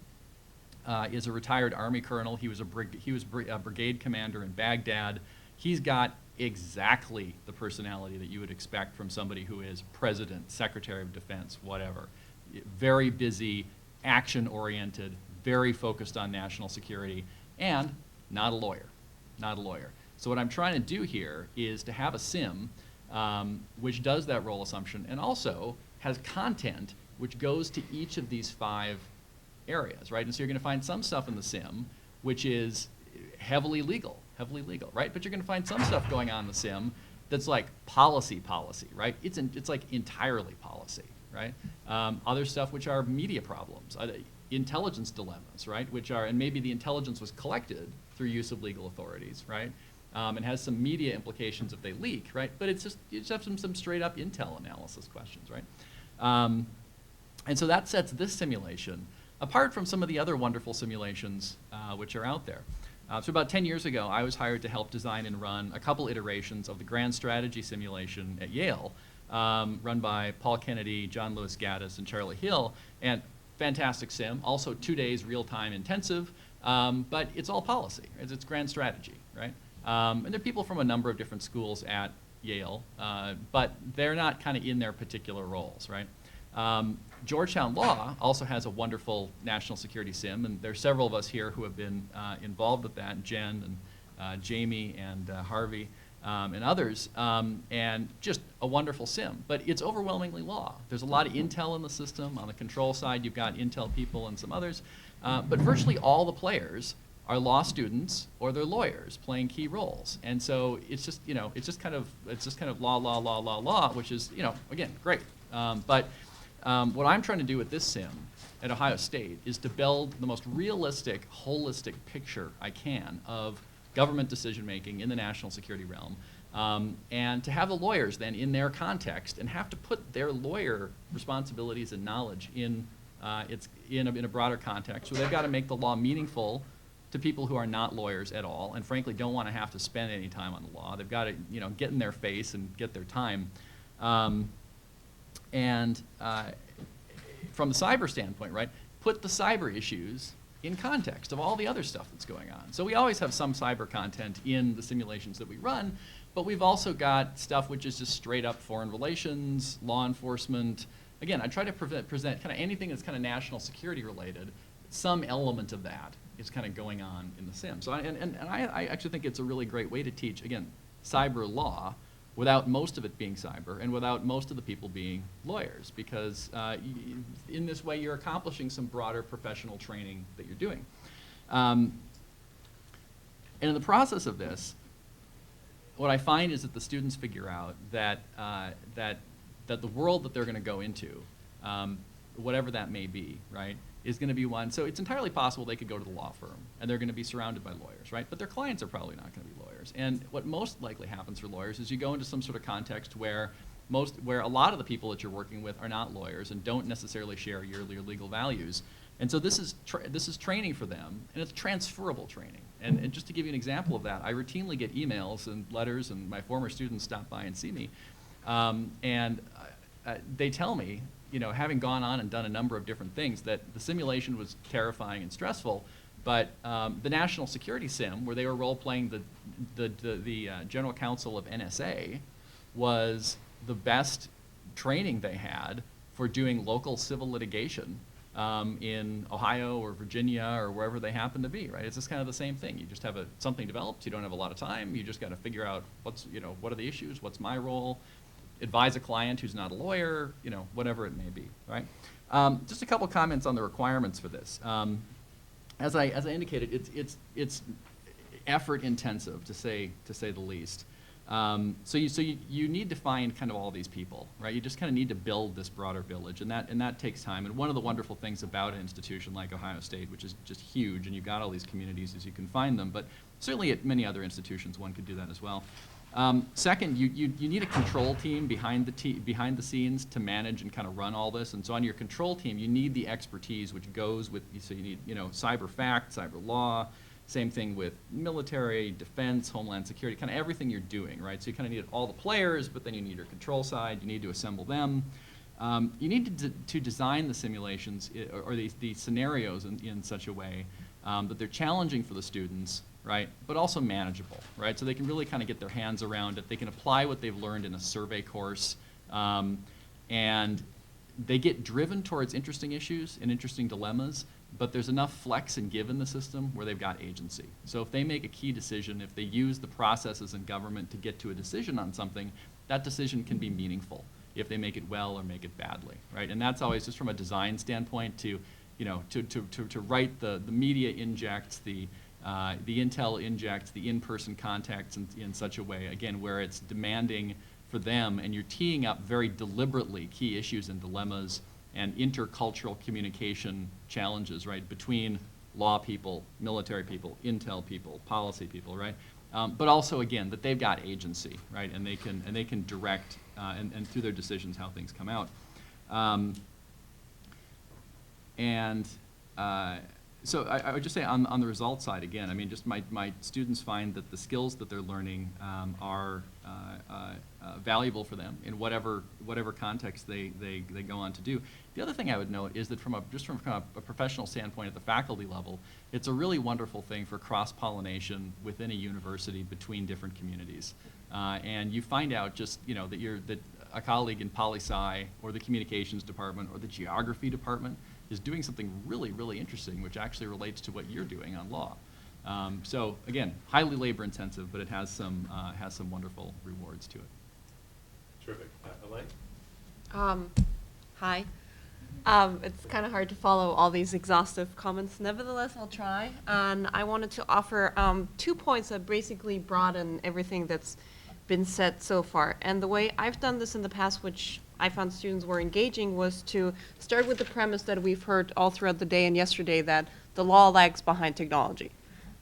is a retired Army colonel. He was a brigade commander in Baghdad. He's got exactly the personality that you would expect from somebody who is president, secretary of defense, whatever. Very busy, action-oriented, very focused on national security, and not a lawyer, not a lawyer. So what I'm trying to do here is to have a sim which does that role assumption and also has content which goes to each of these 5 areas, right? And so you're going to find some stuff in the sim which is heavily legal, right? But you're going to find some stuff going on in the sim that's like policy, right? It's like entirely policy, right? Other stuff which are media problems, intelligence dilemmas, right? Which are, and maybe the intelligence was collected through use of legal authorities, right? And has some media implications if they leak, right? But you just have some straight up intel analysis questions, right? And so that sets this simulation apart from some of the other wonderful simulations which are out there. So about 10 years ago, I was hired to help design and run a couple iterations of the grand strategy simulation at Yale, run by Paul Kennedy, John Lewis Gaddis, and Charlie Hill. And fantastic sim, also 2 days real-time intensive, but it's all policy, it's grand strategy, right? And there are people from a number of different schools at Yale, but they're not kind of in their particular roles, right? Georgetown Law also has a wonderful national security sim, and there are several of us here who have been involved with that, Jen and Jamie and Harvey and others, and just a wonderful sim. But it's overwhelmingly law. There's a lot of intel in the system. On the control side, you've got intel people and some others, but virtually all the players are law students or they're lawyers playing key roles. And so it's just, it's just kind of law, which is, again, great. But what I'm trying to do with this sim at Ohio State is to build the most realistic, holistic picture I can of government decision-making in the national security realm, and to have the lawyers then in their context and have to put their lawyer responsibilities and knowledge in a broader context. So they've got to make the law meaningful to people who are not lawyers at all and frankly don't want to have to spend any time on the law. They've got to get in their face and get their time. And from the cyber standpoint, right, put the cyber issues in context of all the other stuff that's going on. So we always have some cyber content in the simulations that we run, but we've also got stuff which is just straight up foreign relations, law enforcement. Again, I try to present kind of anything that's kind of national security related. Some element of that is kind of going on in the sim. So I actually think it's a really great way to teach, again, cyber law without most of it being cyber and without most of the people being lawyers, because in this way you're accomplishing some broader professional training that you're doing. And in the process of this, what I find is that the students figure out that that the world that they're going to go into, whatever that may be, right, is going to be one. So it's entirely possible they could go to the law firm and they're going to be surrounded by lawyers, right? But their clients are probably not going to be lawyers. And what most likely happens for lawyers is you go into some sort of context where a lot of the people that you're working with are not lawyers and don't necessarily share your legal values. And so this is training for them, and it's transferable training. And just to give you an example of that, I routinely get emails and letters, and my former students stop by and see me, and they tell me, having gone on and done a number of different things, that the simulation was terrifying and stressful, but the national security sim, where they were role-playing the general counsel of NSA, was the best training they had for doing local civil litigation in Ohio or Virginia or wherever they happen to be, right? It's just kind of the same thing. You just have something developed, you don't have a lot of time, you just got to figure out what are the issues, what's my role, advise a client who's not a lawyer, whatever it may be, right? Just a couple comments on the requirements for this. As I indicated, it's effort intensive to say the least. So you need to find kind of all these people, right? You just kind of need to build this broader village, and that takes time. And one of the wonderful things about an institution like Ohio State, which is just huge, and you've got all these communities as you can find them, but certainly at many other institutions one could do that as well. Second, you need a control team behind the scenes to manage and kind of run all this. And so on your control team, you need the expertise which goes with, so you need, cyber fact, cyber law, same thing with military, defense, homeland security, kind of everything you're doing, right? So you kind of need all the players, but then you need your control side, you need to assemble them. You need to design the simulations or the scenarios in such a way that they're challenging for the students, right, but also manageable, right? So they can really kind of get their hands around it. They can apply what they've learned in a survey course, and they get driven towards interesting issues and interesting dilemmas, but there's enough flex and give in the system where they've got agency. So if they make a key decision, if they use the processes in government to get to a decision on something, that decision can be meaningful if they make it well or make it badly, right? And that's always just from a design standpoint to write the media injects, the intel injects, the in-person contacts in such a way, again, where it's demanding for them, and you're teeing up very deliberately key issues and dilemmas and intercultural communication challenges, right, between law people, military people, intel people, policy people, right? But also, again, that they've got agency, right, and they can direct and through their decisions how things come out. So I would just say on the results side, again, I mean, just my students find that the skills that they're learning are valuable for them in whatever context they go on to do. The other thing I would note is that from kind of a professional standpoint at the faculty level, it's a really wonderful thing for cross-pollination within a university between different communities. And you find out just, that a colleague in poli-sci or the communications department or the geography department is doing something really, really interesting, which actually relates to what you're doing on law. So again, highly labor intensive, but it has some wonderful rewards to it. Terrific. Elaine? Hi. It's kind of hard to follow all these exhaustive comments. Nevertheless, I'll try. And I wanted to offer 2 points that basically broaden everything that's been said so far. And the way I've done this in the past, which I found students were engaging, was to start with the premise that we've heard all throughout the day and yesterday, that the law lags behind technology,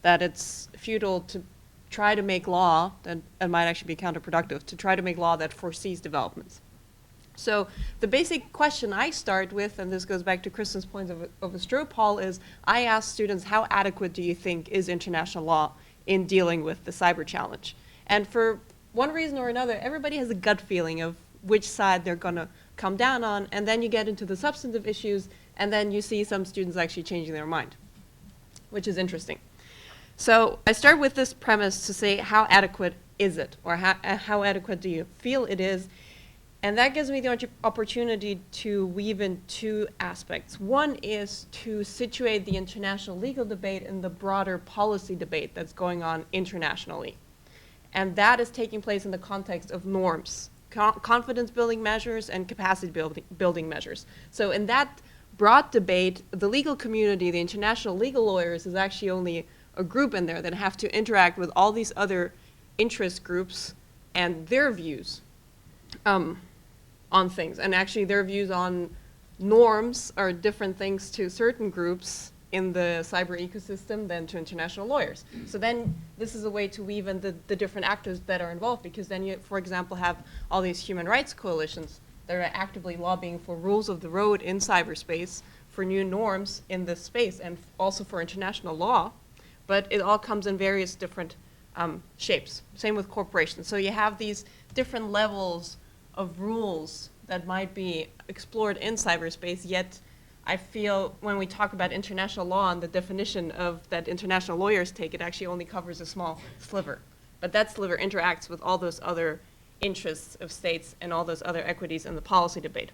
that it's futile to try to make law, that it might actually be counterproductive, to try to make law that foresees developments. So the basic question I start with, and this goes back to Kristen's point of a straw poll, is I ask students, how adequate do you think is international law in dealing with the cyber challenge? And for one reason or another, everybody has a gut feeling of which side they're going to come down on, and then you get into the substantive issues, and then you see some students actually changing their mind, which is interesting. So I start with this premise to say, how adequate is it, or how adequate do you feel it is? And that gives me the opportunity to weave in 2 aspects. One is to situate the international legal debate in the broader policy debate that's going on internationally. And that is taking place in the context of norms, confidence building measures and capacity building measures. So in that broad debate, the legal community, the international legal lawyers, is actually only a group in there that have to interact with all these other interest groups and their views on things. And actually their views on norms are different things to certain groups in the cyber ecosystem than to international lawyers. So then this is a way to weave in the different actors that are involved, because then you, for example, have all these human rights coalitions that are actively lobbying for rules of the road in cyberspace, for new norms in this space, and also for international law. But it all comes in various different shapes. Same with corporations. So you have these different levels of rules that might be explored in cyberspace, yet I feel when we talk about international law and the definition of that international lawyers take, it actually only covers a small sliver. But that sliver interacts with all those other interests of states and all those other equities in the policy debate.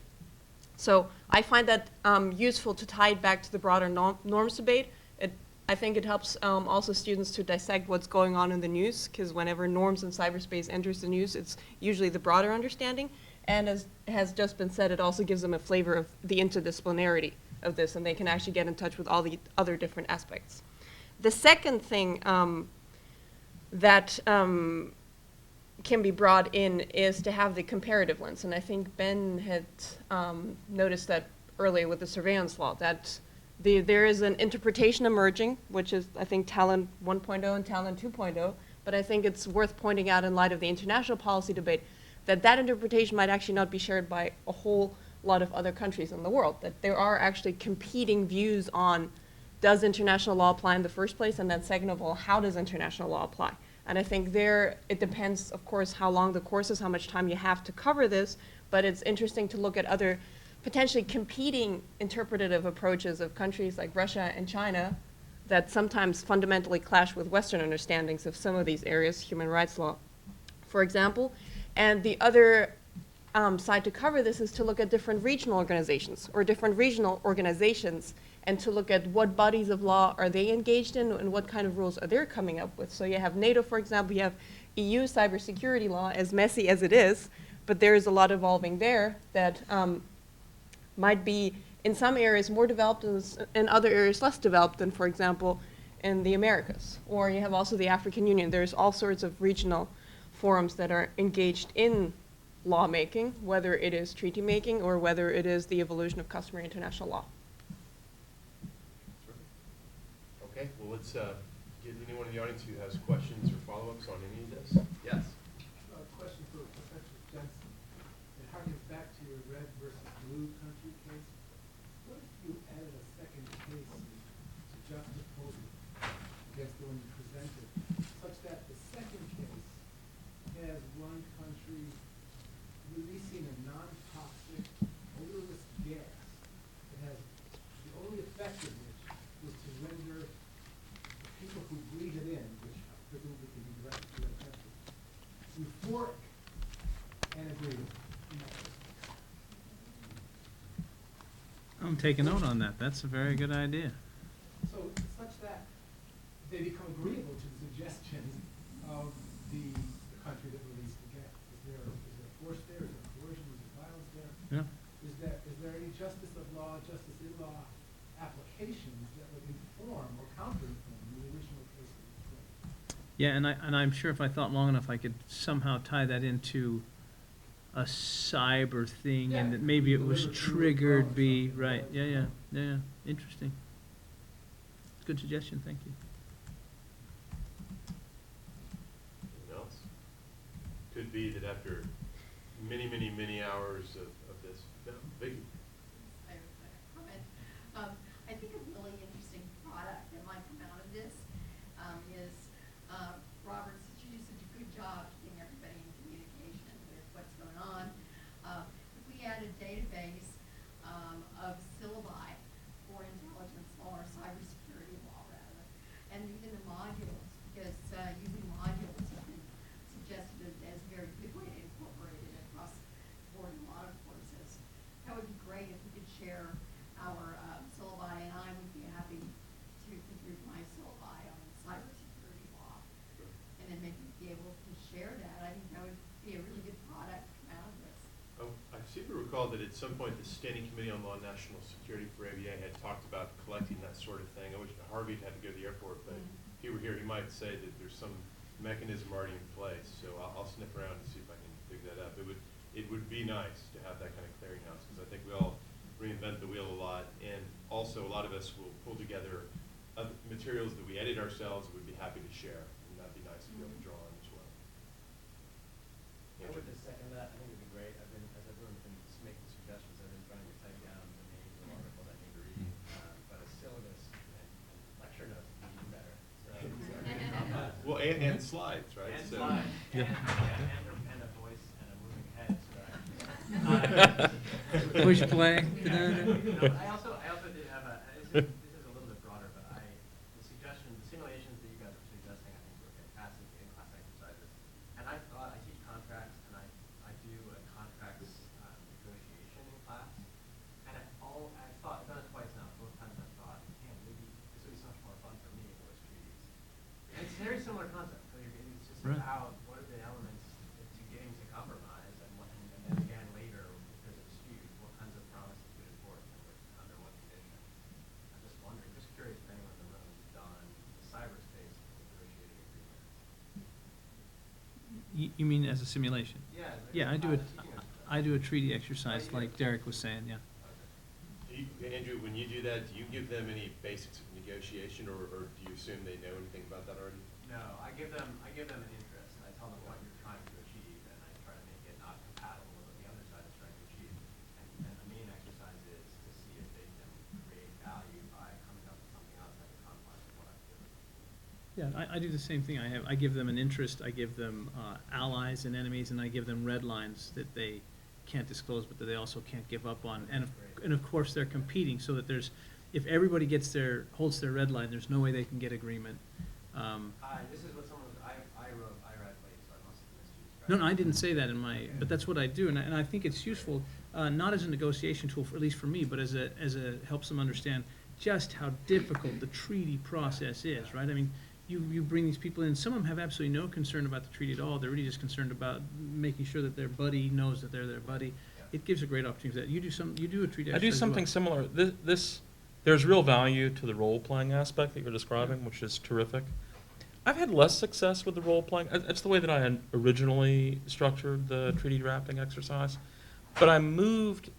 So I find that useful to tie it back to the broader norms debate. I think it helps also students to dissect what's going on in the news, because whenever norms in cyberspace enters the news, it's usually the broader understanding. And as has just been said, it also gives them a flavor of the interdisciplinarity of this, and they can actually get in touch with all the other different aspects. The second thing that can be brought in is to have the comparative lens. And I think Ben had noticed that earlier with the surveillance law, that there is an interpretation emerging, which is, I think, Talon 1.0 and Talon 2.0, but I think it's worth pointing out in light of the international policy debate that that interpretation might actually not be shared by a whole lot of other countries in the world, that there are actually competing views on does international law apply in the first place, and then second of all, how does international law apply? And I think there, it depends, of course, how long the course is, how much time you have to cover this, but it's interesting to look at other potentially competing interpretative approaches of countries like Russia and China that sometimes fundamentally clash with Western understandings of some of these areas, human rights law, for example. And the other side to cover this is to look at different regional organizations or different regional organizations and to look at what bodies of law are they engaged in and what kind of rules are they coming up with. So you have NATO, for example, you have EU cybersecurity law, as messy as it is, but there is a lot evolving there that might be in some areas more developed and in other areas less developed than, for example, in the Americas. Or you have also the African Union. There's all sorts of regional forums that are engaged in lawmaking, whether it is treaty making or whether it is the evolution of customary international law. Okay, well, let's get anyone in the audience who has questions or follow-ups on any of this. Yes. Question for Professor Jensen. It harkens back to your red versus blue country case. What if you added a second case to juxtapose it against the one you presented, such that the second case has one country releasing a non-toxic, odorless gas that has the only effect of which was to render the people who breathe it in, which presumably can be directed to their country, euphoric and agreeable. I'm taking note on that. That's a very good idea. So such that they become agreeable to the suggestions of the country that released the gas. Is there force there? Is there coercion? Is there violence there? Yeah. Is there any justice of law, justice in law applications that would inform or counter-inform the original case that was played? Yeah, and I'm sure if I thought long enough, I could somehow tie that into a cyber thing, and that maybe it was triggered. Right? Yeah. Interesting. Good suggestion. Thank you. Anything else? Could be that after many hours of this, no, Vicky. I have a comment. I think a really interesting product that might come out of this is Robert's did such a good job keeping everybody in communication with what's going on. If we had a database of syllabi for intelligence law or cybersecurity law rather, and even the modules, because using modules has been suggested as a very good way to incorporate it across the board in a lot of courses. That would be great if we could share our syllabi, and I would be happy to contribute my syllabi on cybersecurity law, and then maybe be able to share that. I think that would be a really good product to come out of this. Oh, I seem to recall that at some point the Standing Committee on Law and National Security for ABA had talked about collecting that sort of thing. I wish Harvey had to go to the airport, but if he were here, he might say that there's some mechanism already in place. So I'll sniff around and see if I can dig that up. It would be nice to have that kind of clearinghouse, because I think we all reinvent the wheel a lot, and also a lot of us will pull together other materials that we edit ourselves and would be happy to share, and that'd be nice to be able to draw on as well. I would just second that. I think it'd be great. As everyone's been making suggestions, I've been trying to type down the names of articles I need to read, but a syllabus and lecture notes would be even better. So, Well, and slides, right? and So- slides, Yeah. and a voice and a moving head, so that Push play. No, I also did have this is a little bit broader, but the simulations that you guys were suggesting, I think were fantastic in-class exercises. And I teach contracts, and I do a contracts negotiation in class. And I've done it twice now. Both times I thought, man, maybe this would be so much more fun for me if it was treaties. And it's a very similar concept. So it's just Right. about what are the elements to getting to compromise, and then again later, if there's a dispute, what kinds of promises to enforce under what You mean as a simulation? Yeah. Yeah, I do a treaty exercise like Derek was saying, yeah. Andrew, when you do that, do you give them any basics of negotiation, or do you assume they know anything about that already? No, I give them an interest. I tell them what you're trying to achieve, and I try to make it not compatible with what the other side is trying to achieve. And the main exercise is to see if they can create value by coming up with something else at the confines of what I've given. Yeah, I do the same thing. I give them an interest, I give them allies and enemies, and I give them red lines that they can't disclose, but that they also can't give up on. And of course, they're competing, so that if everybody holds their red line, there's no way they can get agreement. This is what someone, I read late, so I must have missed you. No, I didn't say that but that's what I do, and I think it's useful, not as a negotiation tool, at least for me, but as a helps them understand just how difficult the treaty process is, right? I mean, you bring these people in, some of them have absolutely no concern about the treaty at all, they're really just concerned about making sure that their buddy knows that they're their buddy. It gives a great opportunity for that. You do a treaty I exercise do as something well. similar. There's real value to the role-playing aspect that you're describing, which is terrific. I've had less success with the role-playing. That's the way that I had originally structured the treaty drafting exercise. But I moved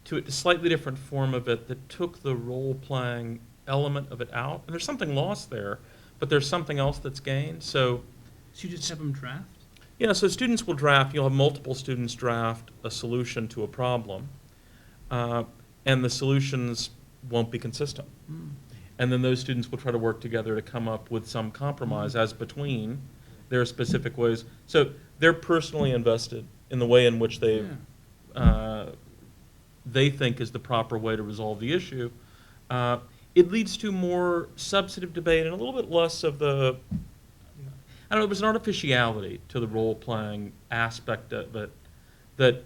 to a slightly different form of it that took the role-playing element of it out. And there's something lost there, but there's something else that's gained. So you just have them draft? yeah, so students will draft, you'll have multiple students draft a solution to a problem, and the solutions won't be consistent. And then those students will try to work together to come up with some compromise as between their specific ways. So they're personally invested in the way in which they think is the proper way to resolve the issue. It leads to more substantive debate and a little bit less of the, I don't know, there's an artificiality to the role-playing aspect of it that,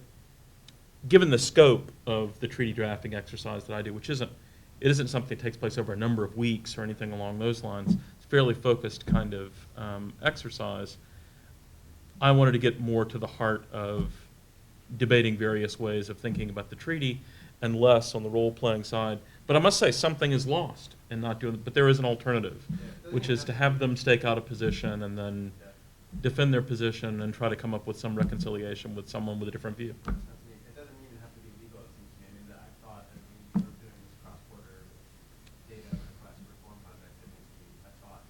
given the scope of the treaty drafting exercise that I do, which isn't something that takes place over a number of weeks or anything along those lines, it's a fairly focused kind of exercise, I wanted to get more to the heart of debating various ways of thinking about the treaty and less on the role-playing side. But I must say, something is lost in not doing it, but there is an alternative, which is to have them stake out a position and then defend their position and try to come up with some reconciliation with someone with a different view. It doesn't even have to be legal, it seems to me. I mean, I thought that we were doing this cross-border data request reform project, I thought,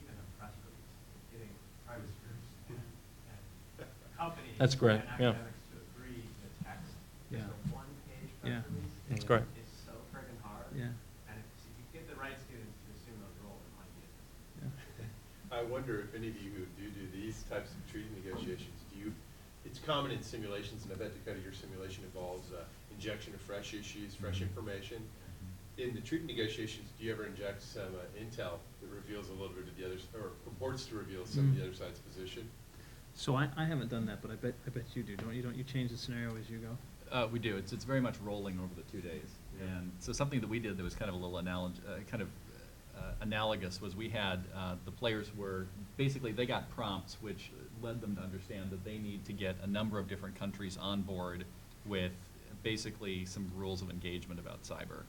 even a press release, getting privacy groups and companies That's great, and yeah. academics to agree the text. Yeah. Just a one-page press Yeah. release. That's great. Is so friggin' hard. Yeah. And if you get the right students to assume those roles, it might be interesting. Yeah. I wonder if any of you who do these types of treaty negotiations, it's common in simulations, and I bet, Dakota, your simulation involves injection of fresh issues, fresh information. In the treaty negotiations, do you ever inject some intel that reveals a little bit of the other, or purports to reveal some of the other side's position? So I haven't done that, but I bet you do, don't you? Don't you change the scenario as you go? We do. It's very much rolling over the 2 days. Yeah. And so something that we did that was kind of a little analogous was we had the players were basically they got prompts which led them to understand that they need to get a number of different countries on board with basically some rules of engagement about cyber.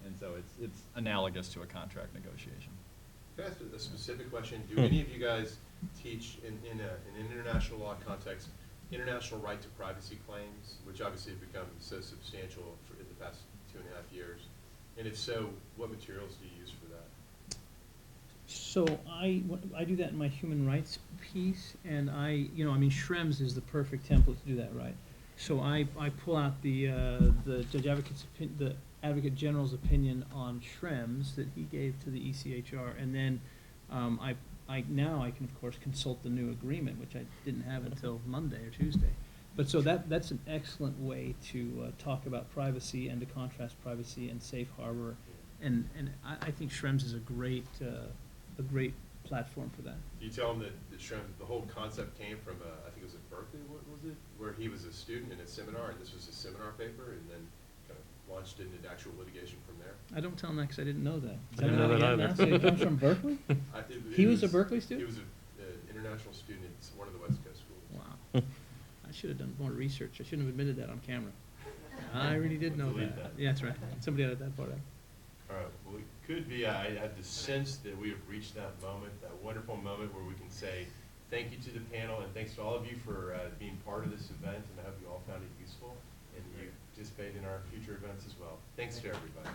And so it's analogous to a contract negotiation. Can I ask a specific question? Do any of you guys teach in an international law context international right to privacy claims, which obviously have become so substantial in the past 2.5 years? And if so, what materials do you use for that? So I do that in my human rights piece, and Schrems is the perfect template to do that, right? So I pull out the Advocate General's opinion on Schrems that he gave to the ECHR, and then now I can of course consult the new agreement, which I didn't have until Monday or Tuesday. But so that's an excellent way to talk about privacy and to contrast privacy and safe harbor, and I think Schrems is a great platform for that. Do you tell them that Schrems, the whole concept came from, I think it was at Berkeley, what was it? Where he was a student in a seminar, and this was a seminar paper, and then kind of launched into actual litigation from there? I don't tell him that because I didn't know that. I didn't know that either. So he comes from Berkeley? He was a Berkeley student? He was an international student at one of the West Coast schools. Wow. I should have done more research. I shouldn't have admitted that on camera. I really did know Delete that. that. Yeah, that's right. Somebody added that part out. All right, well, it could be, I have the sense that we have reached that moment, that wonderful moment where we can say, Thank you to the panel, and thanks to all of you for being part of this event, and I hope you all found it useful, and you participate in our future events as well. Thanks to everybody.